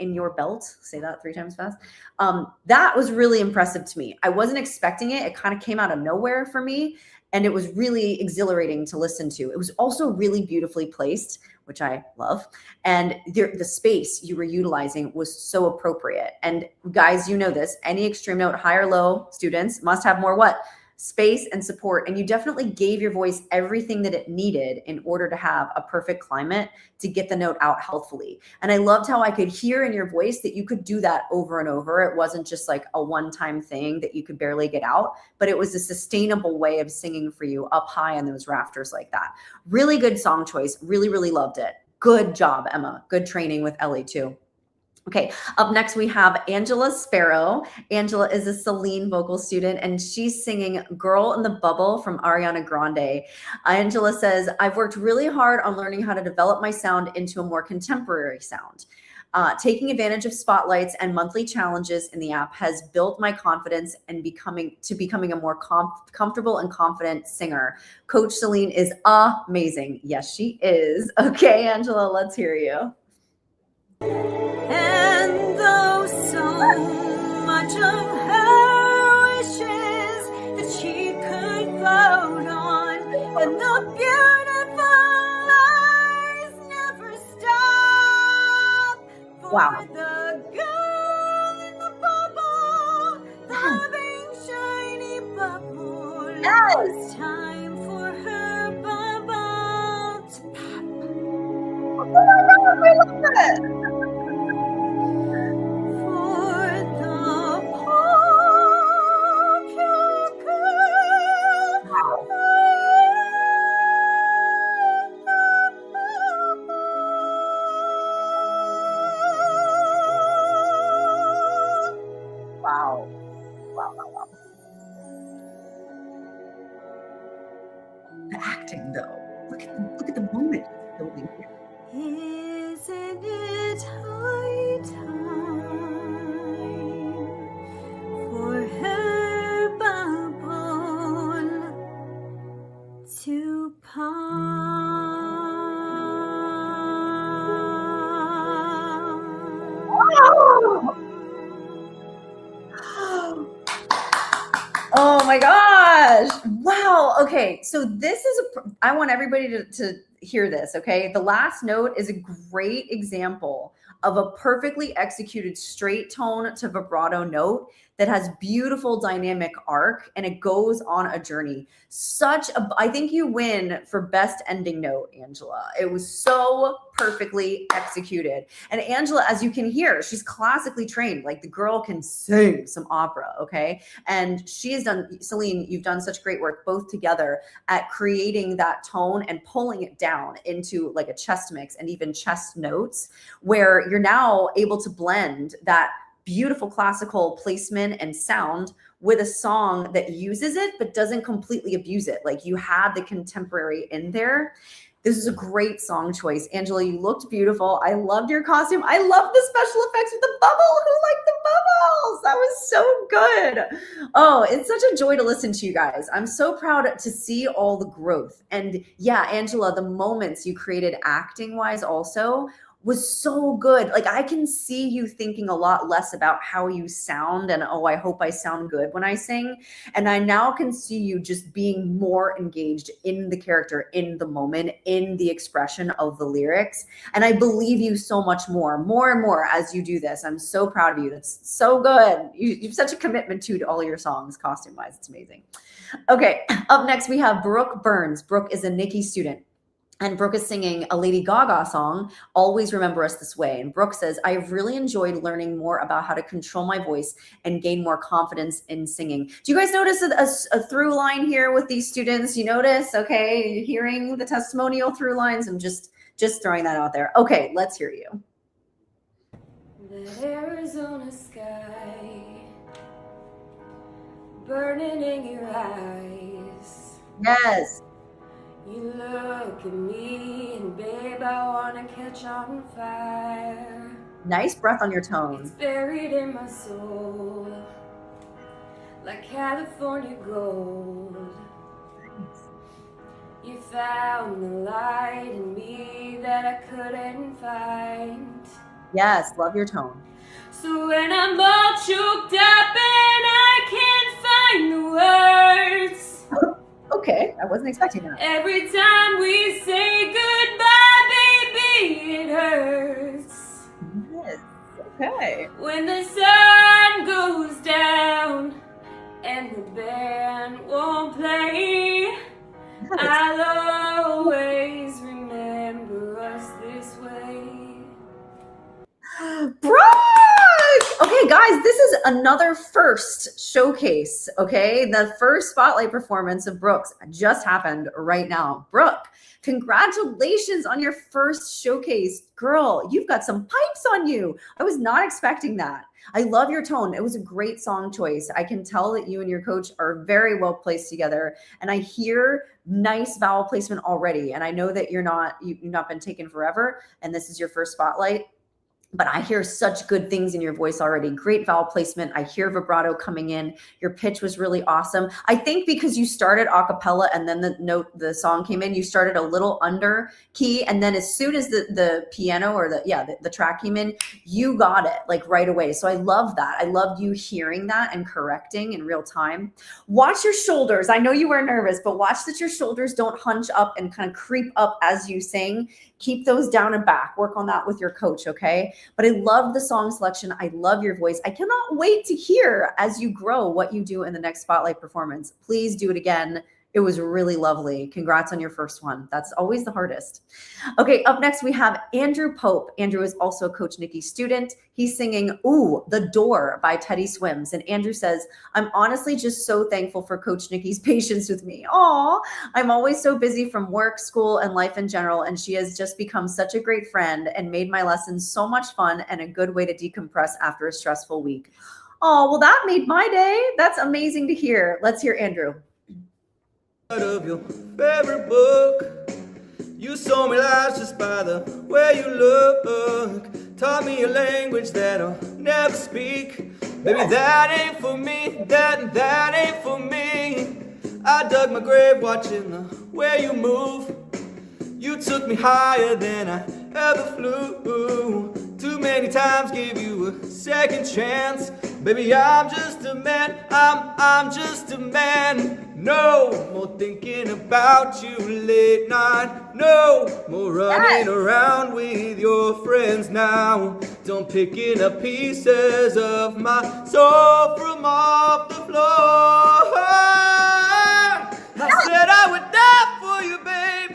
in your belt. Say that 3 times fast. That was really impressive to me. I wasn't expecting it. It kind of came out of nowhere for me, and it was really exhilarating to listen to. It was also really beautifully placed, which I love. And the space you were utilizing was so appropriate. And guys, you know this, any extreme note, high or low students must have more what? Space and support. And you definitely gave your voice everything that it needed in order to have a perfect climate to get the note out healthfully. And I loved how I could hear in your voice that you could do that over and over. It wasn't just like a one-time thing that you could barely get out, but it was a sustainable way of singing for you up high in those rafters like that. Really good song choice. Really, really loved it. Good job, Emma. Good training with Ellie too. Okay, up next we have Angela Sparrow. Angela is a Celine vocal student, and she's singing Girl in the Bubble from Ariana Grande. Angela says, I've worked really hard on learning how to develop my sound into a more contemporary sound. Taking advantage of spotlights and monthly challenges in the app has built my confidence and becoming a more comfortable and confident singer. Coach Celine is amazing. Yes, she is. Okay, Angela, let's hear you. And though so much of her wishes that she could float on, and the beautiful lies never stop. For Wow. the girl in the bubble, loving shiny bubble, Yes. it's time for her bubble to pop. Oh my God, I love it. For the popular girl, Wow. Wow, wow, wow. The acting though. Look at the moment it's building here. isn't it high time for her bubble to pop? Oh my gosh. Wow. Okay. So this is I want everybody to hear this. Okay. The last note is a great example of a perfectly executed straight tone to vibrato note that has beautiful dynamic arc, and it goes on a journey. I think you win for best ending note, Angela. It was so perfectly executed. And Angela, as you can hear, she's classically trained. Like, the girl can sing some opera, okay? And she has done, Celine, you've done such great work both together at creating that tone and pulling it down into like a chest mix and even chest notes, where you're now able to blend that beautiful classical placement and sound with a song that uses it but doesn't completely abuse it. Like, you have the contemporary in there. This is a great song choice. Angela, you looked beautiful. I loved your costume. I love the special effects with the bubble. Who liked the bubbles? That was so good. Oh, it's such a joy to listen to you guys. I'm so proud to see all the growth. And yeah, Angela, the moments you created acting wise also was so good. Like, I can see you thinking a lot less about how you sound and, oh, I hope I sound good when I sing. And I now can see you just being more engaged in the character, in the moment, in the expression of the lyrics. And I believe you so much more and more as you do this. I'm so proud of you. That's so good. You've such a commitment to all your songs, costume wise. It's amazing. Okay, up next we have Brooke Burns. Brooke is a Nikki student. And Brooke is singing a Lady Gaga song, Always Remember Us This Way. And Brooke says, I've really enjoyed learning more about how to control my voice and gain more confidence in singing. Do you guys notice a through line here with these students? You notice, okay, you're hearing the testimonial through lines? I'm just throwing that out there. Okay, let's hear you. That Arizona sky burning in your eyes. Yes. You look at me and babe, I wanna catch on fire. Nice breath on your tone. It's buried in my soul like California gold. You found the light in me that I couldn't find. Yes, love your tone. So when I'm all choked up and I can't find the words, Okay, I wasn't expecting that. every time we say goodbye, baby, it hurts. Yes, okay. When the sun goes down and the band won't play, I'll always remember us this way. Brooke! Okay, guys, this is another first showcase, okay? The first spotlight performance of Brooke's just happened right now. Brooke, congratulations on your first showcase. Girl, you've got some pipes on you. I was not expecting that. I love your tone. It was a great song choice. I can tell that you and your coach are very well placed together, and I hear nice vowel placement already. And I know that you've not been taken forever, and this is your first spotlight. But I hear such good things in your voice already. Great vowel placement. I hear vibrato coming in. Your pitch was really awesome. I think because you started a cappella and then the song came in, you started a little under key. And then as soon as the piano or the track came in, you got it like right away. So I love that. I loved you hearing that and correcting in real time. Watch your shoulders. I know you were nervous, but watch that your shoulders don't hunch up and kind of creep up as you sing. Keep those down and back. Work on that with your coach, okay? But I love the song selection. I love your voice. I cannot wait to hear as you grow what you do in the next spotlight performance. Please do it again. It was really lovely. Congrats on your first one. That's always the hardest. Okay, up next we have Andrew Pope. Andrew is also Coach Nikki's student. He's singing Ooh, The Door by Teddy Swims. And Andrew says, I'm honestly just so thankful for Coach Nikki's patience with me. Aw, I'm always so busy from work, school, and life in general. And she has just become such a great friend and made my lessons so much fun and a good way to decompress after a stressful week. Oh, well, that made my day. That's amazing to hear. Let's hear Andrew. Of your favorite book, you saw me lies just by the way you look. Taught me a language that I'll never speak. Baby, that ain't for me. That ain't for me. I dug my grave watching the way you move. You took me higher than I ever flew. Too many times gave you a second chance. Baby, I'm just a man, I'm just a man. No more thinking about you late night. No more running around with your friends now. Don't picking up pieces of my soul from off the floor. I said I would die for you, baby,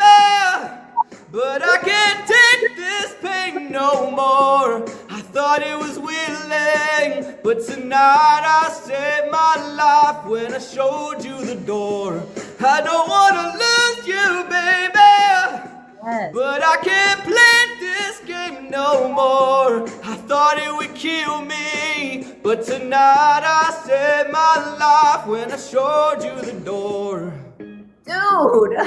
but I can't take this pain no more. I thought it was willing, but tonight I saved my life when I showed you the door. I don't wanna lose you, baby, but I can't play this game no more. I thought it would kill me, but tonight I saved my life when I showed you the door. Dude.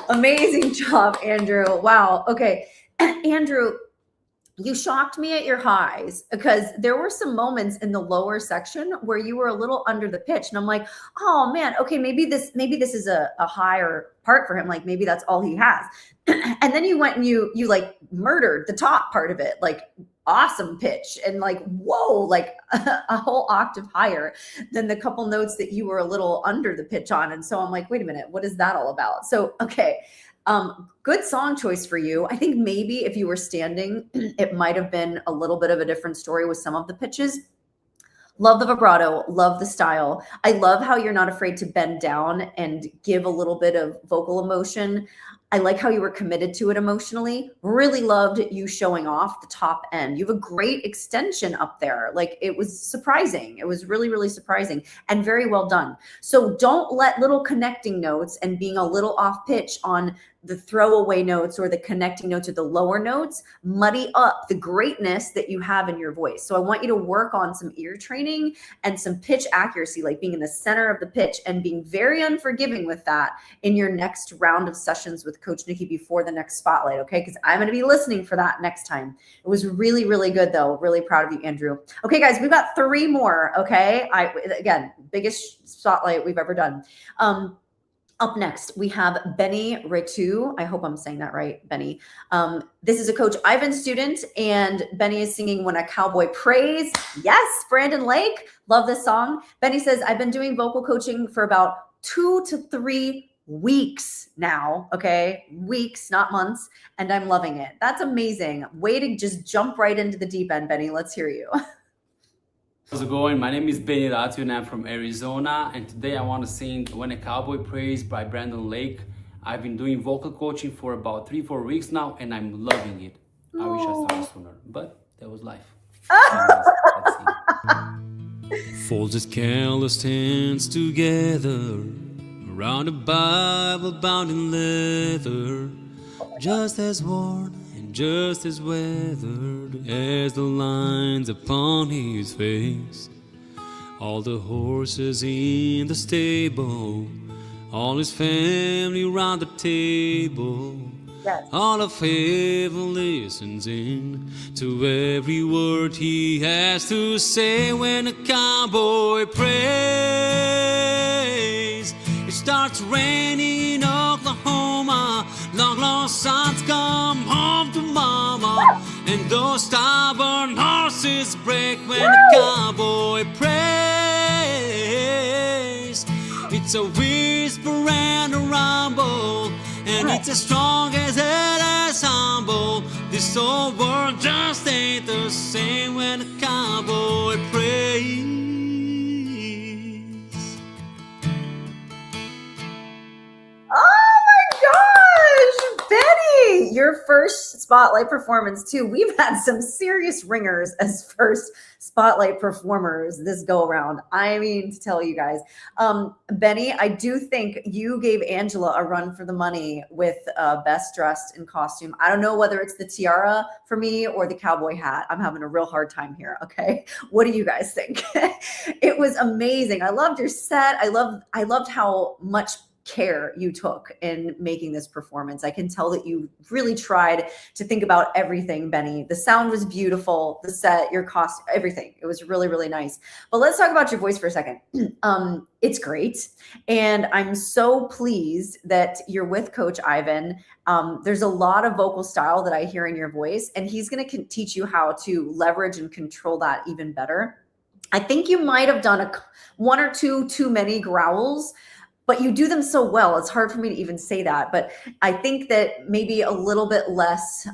Amazing job, Andrew. Wow. Okay. Andrew, you shocked me at your highs because there were some moments in the lower section where you were a little under the pitch. And I'm like, oh man, okay, maybe this is a higher part for him. Like maybe that's all he has. And then you went and you like murdered the top part of it, like awesome pitch and like, whoa, like a whole octave higher than the couple notes that you were a little under the pitch on. And so I'm like, wait a minute, what is that all about? So, okay. Good song choice for you. I think maybe if you were standing, it might have been a little bit of a different story with some of the pitches. Love the vibrato, love the style. I love how you're not afraid to bend down and give a little bit of vocal emotion. I like how you were committed to it emotionally. Really loved you showing off the top end. You have a great extension up there. Like it was surprising. It was really, really surprising and very well done. So don't let little connecting notes and being a little off pitch on the throwaway notes or the connecting notes or the lower notes muddy up the greatness that you have in your voice. So I want you to work on some ear training and some pitch accuracy, like being in the center of the pitch and being very unforgiving with that in your next round of sessions with Coach Nikki before the next spotlight. Okay. Because I'm going to be listening for that next time. It was really, really good though. Really proud of you, Andrew. Okay, guys, we've got 3 more. Okay. Again, biggest spotlight we've ever done. Up next, we have Benny Ratu. I hope I'm saying that right, Benny. This is a Coach Ivan student, and Benny is singing When a Cowboy Prays. Yes, Brandon Lake. Love this song. Benny says, I've been doing vocal coaching for about 2 to 3 weeks now. Okay, weeks, not months, and I'm loving it. That's amazing. Way to just jump right into the deep end, Benny. Let's hear you. How's it going? My name is Benny Ratu and I'm from Arizona, and today I want to sing When a Cowboy Prays by Brandon Lake. I've been doing vocal coaching for about 3-4 weeks now and I'm loving it. I wish I started sooner, but that was life. Fold his calloused hands together around a Bible bound in leather, just as worn and just as weathered as the lines upon his face. All the horses in the stable, all his family round the table. Yes. All of heaven listens in to every word he has to say. When a cowboy prays, it starts raining in Oklahoma. Long lost sons come home to mama, and those stubborn horses break when a cowboy prays. It's a whisper and a rumble, and it's as strong as it is humble. This old world just ain't the same when a cowboy prays. Oh my gosh, Benny, your first spotlight performance too. We've had some serious ringers as first spotlight performers this go around. I mean to tell you guys, Benny, I do think you gave Angela a run for the money with best dressed in costume. I don't know whether it's the tiara for me or the cowboy hat. I'm having a real hard time here. Okay. What do you guys think? It was amazing. I loved your set. I loved how much care you took in making this performance. I can tell that you really tried to think about everything, Benny. The sound was beautiful, the set, your cost, everything. It was really, really nice. But let's talk about your voice for a second. It's great. And I'm so pleased that you're with Coach Ivan. There's a lot of vocal style that I hear in your voice, and he's going to teach you how to leverage and control that even better. I think you might have done one or two too many growls, but you do them so well. It's hard for me to even say that, but I think that maybe a little bit less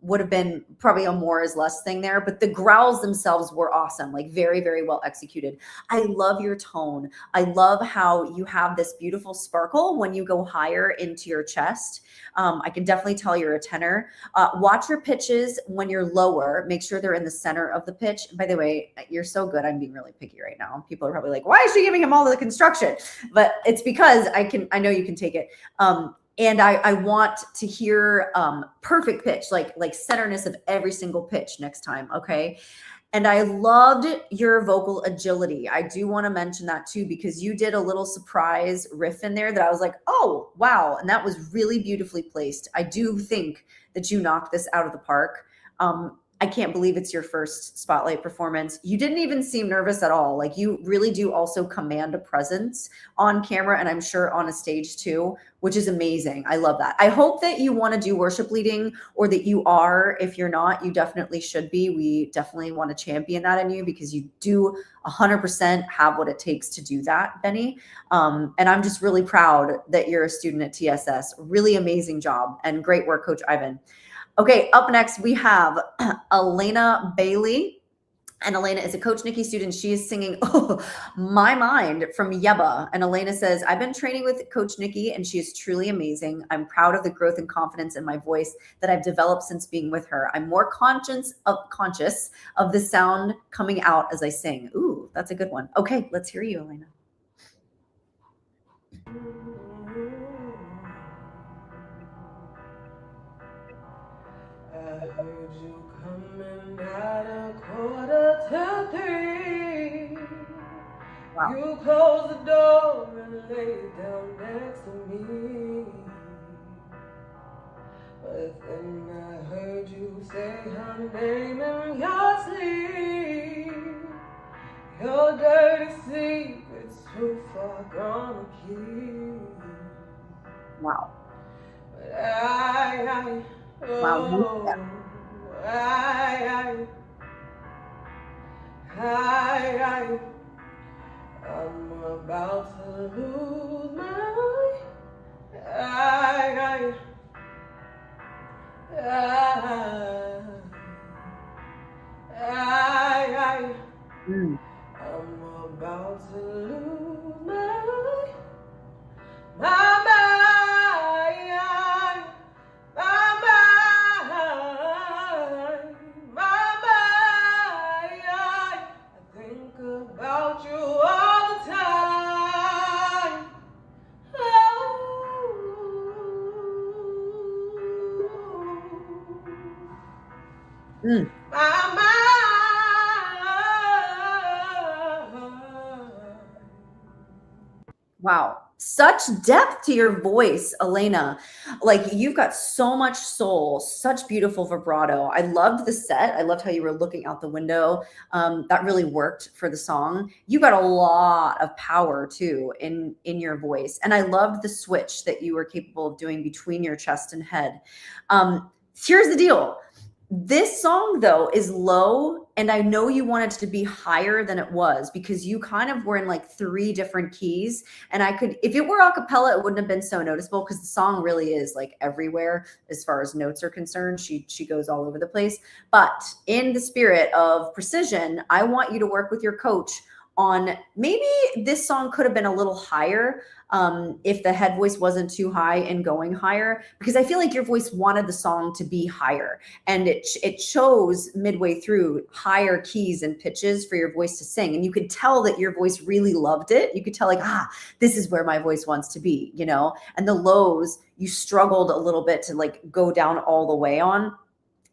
would have been probably a more is less thing there, but the growls themselves were awesome, like very, very well executed. I love your tone. I love how you have this beautiful sparkle when you go higher into your chest. I can definitely tell you're a tenor. Watch your pitches when you're lower. Make sure they're in the center of the pitch. By the way, you're so good. I'm being really picky right now. People are probably like, why is she giving him all the construction? But it's because I know you can take it. And I want to hear perfect pitch, like centerness of every single pitch next time, okay? And I loved your vocal agility. I do want to mention that too, because you did a little surprise riff in there that I was like, oh, wow. And that was really beautifully placed. I do think that you knocked this out of the park. I can't believe it's your first spotlight performance. You didn't even seem nervous at all. Like, you really do also command a presence on camera, and I'm sure on a stage too, which is amazing. I love that. I hope that you want to do worship leading, or that you are. If you're not, you definitely should be. We definitely want to champion that in you, because you do 100% have what it takes to do that, Benny. And I'm just really proud that you're a student at TSS. Really amazing job, and great work, Coach Ivan. Okay, up next, we have Elena Bailey. And Elena is a Coach Nikki student. She is singing "Oh, My Mind" from Yeba. And Elena says, I've been training with Coach Nikki, and she is truly amazing. I'm proud of the growth and confidence in my voice that I've developed since being with her. I'm more conscious of the sound coming out as I sing. Ooh, that's a good one. Okay, let's hear you, Elena. I heard you coming at 2:45. Wow. You closed the door and laid down next to me. But then I heard you say her name in your sleep. Your dirty secrets too far gonna keep. Wow. But I Wow. I'm about to lose my I'm about to lose my mind. About you all the time. My mind. Wow. Such depth to your voice, Elena. Like, you've got so much soul, such beautiful vibrato. I loved the set. I loved how you were looking out the window. That really worked for the song. You got a lot of power too in your voice. And I loved the switch that you were capable of doing between your chest and head. Here's the deal. This song, though, is low, and I know you wanted it to be higher than it was, because you kind of were in like 3 different keys. And I could, if it were a cappella, it wouldn't have been so noticeable, because the song really is like everywhere as far as notes are concerned. She goes all over the place. But in the spirit of precision, I want you to work with your coach on maybe this song could have been a little higher if the head voice wasn't too high and going higher, because I feel like your voice wanted the song to be higher, and it chose midway through higher keys and pitches for your voice to sing. And you could tell that your voice really loved it. You could tell like, this is where my voice wants to be, and the lows, you struggled a little bit to like go down all the way on.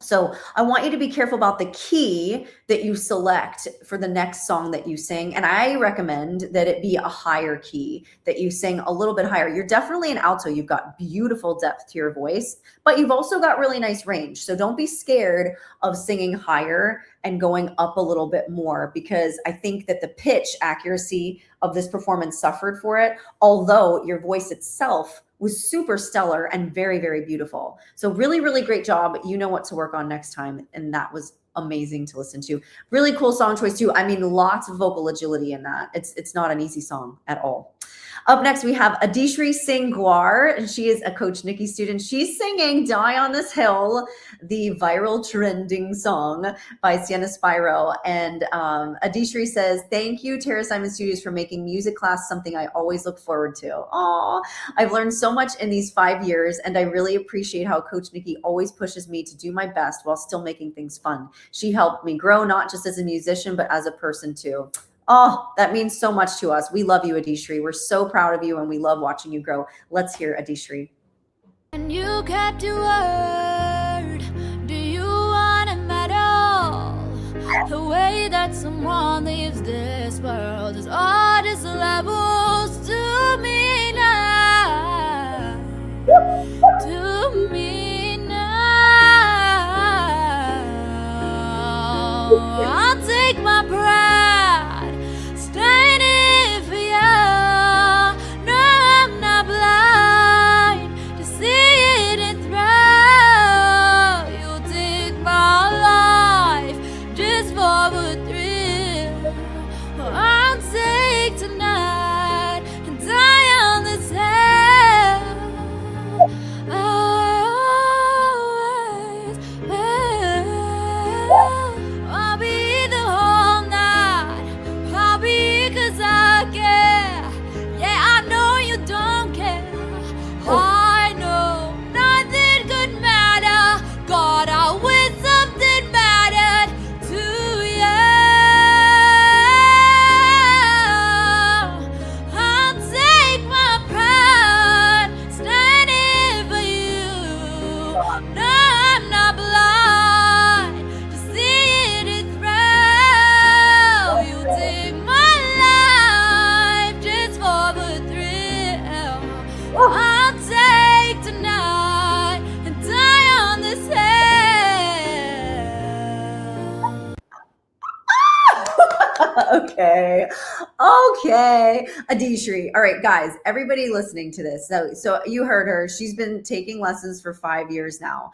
So I want you to be careful about the key that you select for the next song that you sing. And I recommend that it be a higher key, that you sing a little bit higher. You're definitely an alto. You've got beautiful depth to your voice, but you've also got really nice range. So don't be scared of singing higher and going up a little bit more, because I think that the pitch accuracy of this performance suffered for it, although your voice itself was super stellar and very, very beautiful. So really, really great job. You know what to work on next time. And that was amazing to listen to. Really cool song choice too. I mean, lots of vocal agility in that. It's not an easy song at all. Up next, we have Adishri Singh, and she is a Coach Nikki student. She's singing Die on This Hill, the viral trending song by Sienna Sparrow. And Adishri says, thank you, Terra Simon Studios, for making music class something I always look forward to. Aw, I've learned so much in these 5 years, and I really appreciate how Coach Nikki always pushes me to do my best while still making things fun. She helped me grow, not just as a musician, but as a person too. Oh, that means so much to us. We love you, Adishri. We're so proud of you, and we love watching you grow. Let's hear Adishri. And you kept your word. Do you want a medal? The way that someone leaves this world is all just levels to me now. To me now. I'll take my pride, standing for you. No, I'm not blind to see it and throw. You'll take my life just for the thrill. I'll take tonight and die on this hill. I always will. I'll be the whole night. I'll be 'cause I care. Yeah, I know you don't care. I know nothing could matter. God, I wish something mattered to you. I'll take my pride, standing for you. No, I'm not blind to see it and throw. You take my life just for the thrill. I'll take tonight and die on this hill. Okay. Adishri. All right, guys, everybody listening to this. So you heard her. She's been taking lessons for 5 years now.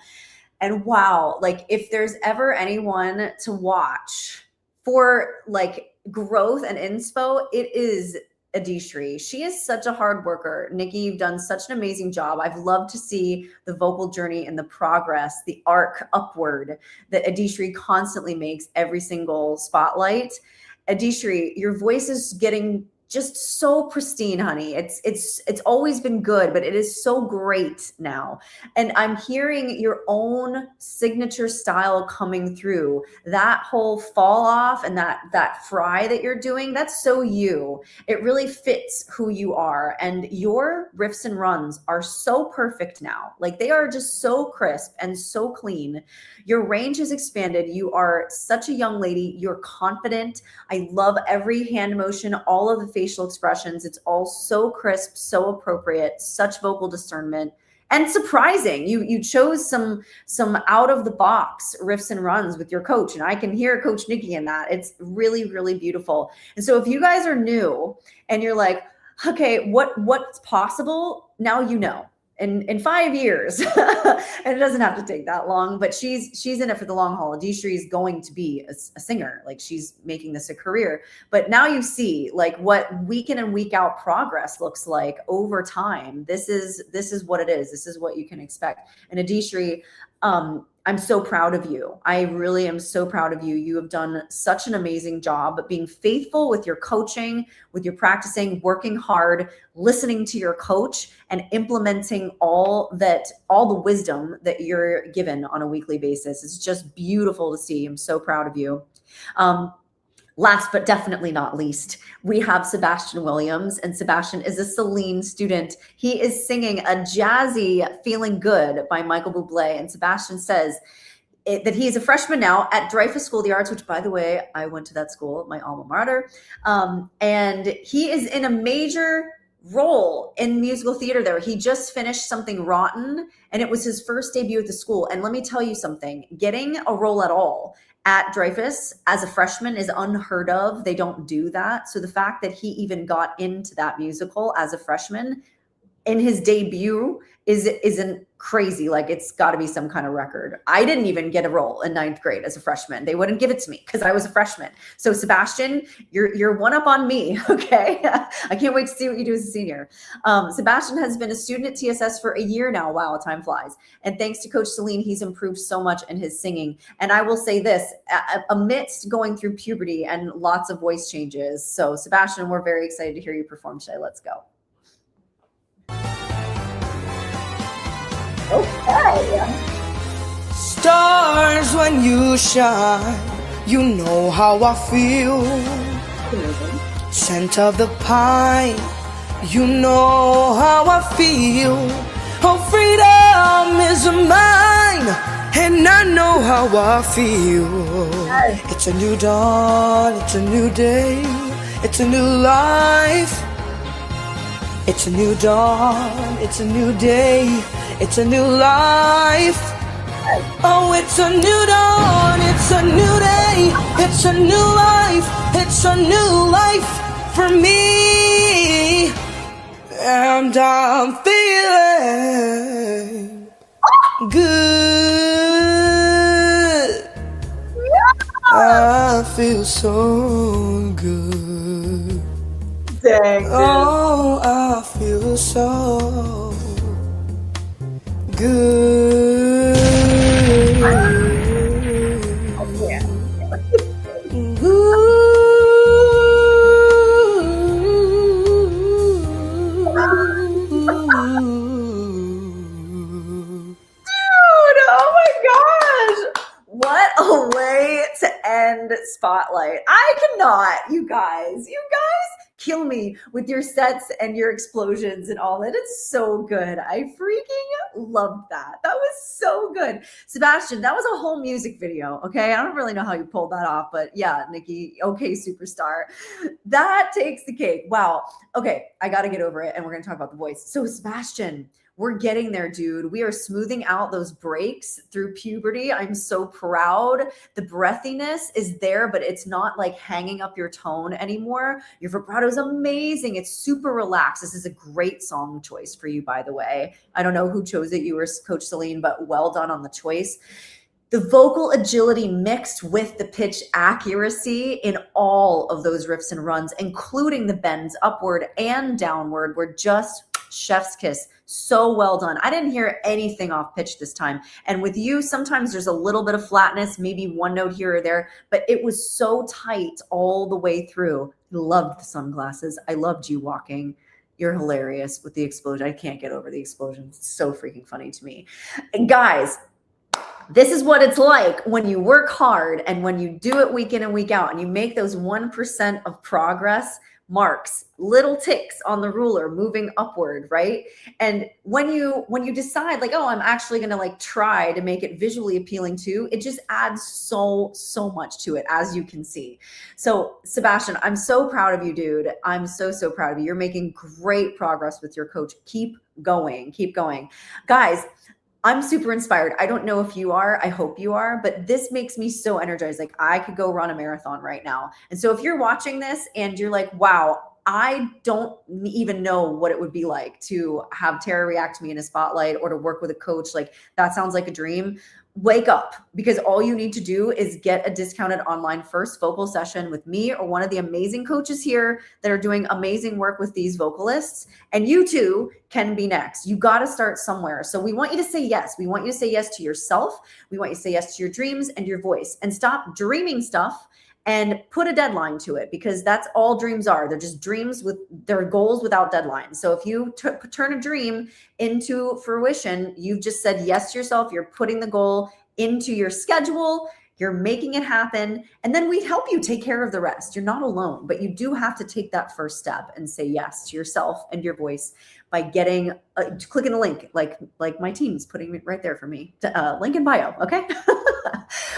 And wow, like if there's ever anyone to watch for like growth and inspo, it is Adishri. She is such a hard worker. Nikki, you've done such an amazing job. I've loved to see the vocal journey and the progress, the arc upward that Adishri constantly makes every single spotlight. Adishri, your voice is getting just so pristine, honey. It's always been good, but it is so great now. And I'm hearing your own signature style coming through. That whole fall off and that fry that you're doing, that's so you. It really fits who you are. And your riffs and runs are so perfect now. Like they are just so crisp and so clean. Your range has expanded. You are such a young lady. You're confident. I love every hand motion, all of the facial expressions. It's all so crisp, so appropriate, such vocal discernment, and surprising. You chose some out of the box riffs and runs with your coach, and I can hear Coach Nikki in that. It's really, really beautiful. And so if you guys are new and you're like, okay, what's possible? Now you know. In 5 years, and it doesn't have to take that long, but she's in it for the long haul. Adishri is going to be a singer. Like she's making this a career. But now you see like what week in and week out progress looks like over time. This is what it is. This is what you can expect. And Adishri, I'm so proud of you. I really am so proud of you. You have done such an amazing job being faithful with your coaching, with your practicing, working hard, listening to your coach, and implementing all the wisdom that you're given on a weekly basis. It's just beautiful to see. I'm so proud of you. Last but definitely not least, we have Sebastian Williams, and Sebastian is a Celine student. He is singing a jazzy Feeling Good by Michael Bublé, and Sebastian says, that he is a freshman now at Dreyfus School of the Arts, which, by the way, I went to that school, my alma mater. And he is in a major role in musical theater there. He just finished Something Rotten, and it was his first debut at the school. And let me tell you something, getting a role at all at Dreyfus as a freshman is unheard of. They don't do that. So the fact that he even got into that musical as a freshman in his debut isn't crazy. Like, it's got to be some kind of record. I didn't even get a role in 9th grade as a freshman. They wouldn't give it to me because I was a freshman. So Sebastian, you're one up on me. Okay. I can't wait to see what you do as a senior. Sebastian has been a student at TSS for a year now. Wow, time flies. And thanks to Coach Celine, he's improved so much in his singing. And I will say this, amidst going through puberty and lots of voice changes. So Sebastian, we're very excited to hear you perform today. Let's go. Okay. Stars when you shine, you know how I feel. Scent of the pine, you know how I feel. Oh, freedom is mine, and I know how I feel. It's a new dawn, it's a new day, it's a new life. It's a new dawn, it's a new day, it's a new life. Oh, it's a new dawn, it's a new day, it's a new life, it's a new life for me. And I'm feeling good. I feel so good. Dang, dude. Oh, I feel so good. What a way to end Spotlight. I cannot, you guys kill me with your sets and your explosions and all that. It's so good. I freaking loved that. That was so good. Sebastian, that was a whole music video, okay? I don't really know how you pulled that off, but yeah, Nikki, okay, superstar. That takes the cake. Wow. Okay, I got to get over it, and we're going to talk about the voice. So Sebastian, we're getting there, dude. We are smoothing out those breaks through puberty. I'm so proud. The breathiness is there, but it's not like hanging up your tone anymore. Your vibrato is amazing. It's super relaxed. This is a great song choice for you, by the way. I don't know who chose it. You or Coach Celine, but well done on the choice. The vocal agility mixed with the pitch accuracy in all of those riffs and runs, including the bends upward and downward, were just chef's kiss. So well done. I didn't hear anything off pitch this time. And with you, sometimes there's a little bit of flatness, maybe one note here or there, but it was so tight all the way through. Loved the sunglasses. I loved you walking. You're hilarious with the explosion. I can't get over the explosion. It's so freaking funny to me. And guys, this is what it's like when you work hard and when you do it week in and week out and you make those 1% of progress marks, little ticks on the ruler moving upward, right? And when you decide like, oh, I'm actually going to like try to make it visually appealing too, it just adds so much to it, as you can see. So Sebastian, I'm so proud of you, dude. I'm so proud of you. You're making great progress with your coach. Keep going. Guys, I'm super inspired. I don't know if you are. I hope you are, but this makes me so energized. Like, I could go run a marathon right now. And so if you're watching this and you're like, wow, I don't even know what it would be like to have Tara react to me in a spotlight or to work with a coach. Like, that sounds like a dream. Wake up, because all you need to do is get a discounted online first vocal session with me or one of the amazing coaches here that are doing amazing work with these vocalists. And you too can be next. You got to start somewhere. So we want you to say yes. We want you to say yes to yourself. We want you to say yes to your dreams and your voice, and stop dreaming stuff and put a deadline to it, because that's all dreams are. They're just dreams with their goals without deadlines. So if you turn a dream into fruition, you've just said yes to yourself. You're putting the goal into your schedule. You're making it happen. And then we help you take care of the rest. You're not alone, but you do have to take that first step and say yes to yourself and your voice by clicking the link, like my team's putting it right there for me. Link in bio. Okay.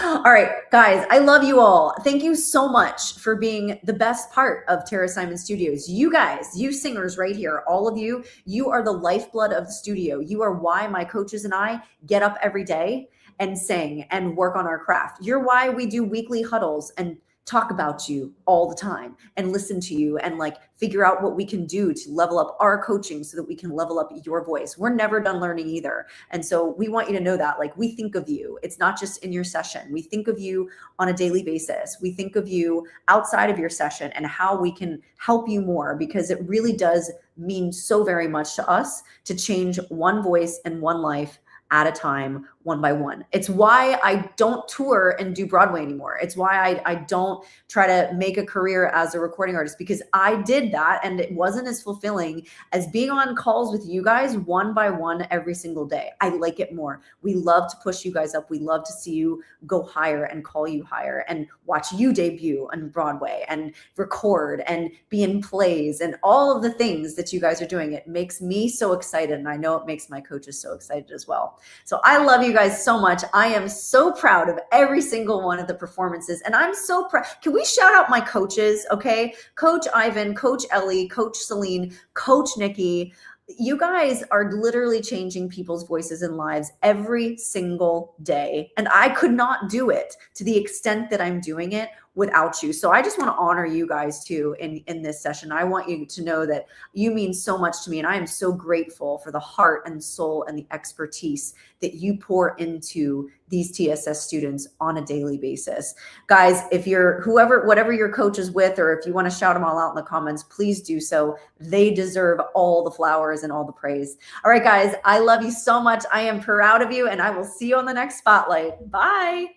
All right, guys, I love you all. Thank you so much for being the best part of Tara Simon Studios. You guys, you singers right here, all of you, you are the lifeblood of the studio. You are why my coaches and I get up every day and sing and work on our craft. You're why we do weekly huddles and talk about you all the time and listen to you and like figure out what we can do to level up our coaching so that we can level up your voice. We're never done learning either. And so we want you to know that, like, we think of you. It's not just in your session. We think of you on a daily basis. We think of you outside of your session and how we can help you more, because it really does mean so very much to us to change one voice and one life at a time, one by one. It's why I don't tour and do Broadway anymore. It's why I don't try to make a career as a recording artist, because I did that and it wasn't as fulfilling as being on calls with you guys one by one every single day. I like it more. We love to push you guys up. We love to see you go higher and call you higher and watch you debut on Broadway and record and be in plays and all of the things that you guys are doing. It makes me so excited, and I know it makes my coaches so excited as well. So I love you guys so much. I am so proud of every single one of the performances, and I'm so proud. Can we shout out my coaches? Okay. Coach Ivan, Coach Ellie, Coach Celine, Coach Nikki. You guys are literally changing people's voices and lives every single day. And I could not do it to the extent that I'm doing it without you. So I just want to honor you guys too in this session. I want you to know that you mean so much to me, and I am so grateful for the heart and soul and the expertise that you pour into these TSS students on a daily basis. Guys, if you're whatever your coach is with, or if you want to shout them all out in the comments, please do so. They deserve all the flowers and all the praise. All right, guys, I love you so much. I am proud of you, and I will see you on the next spotlight. Bye.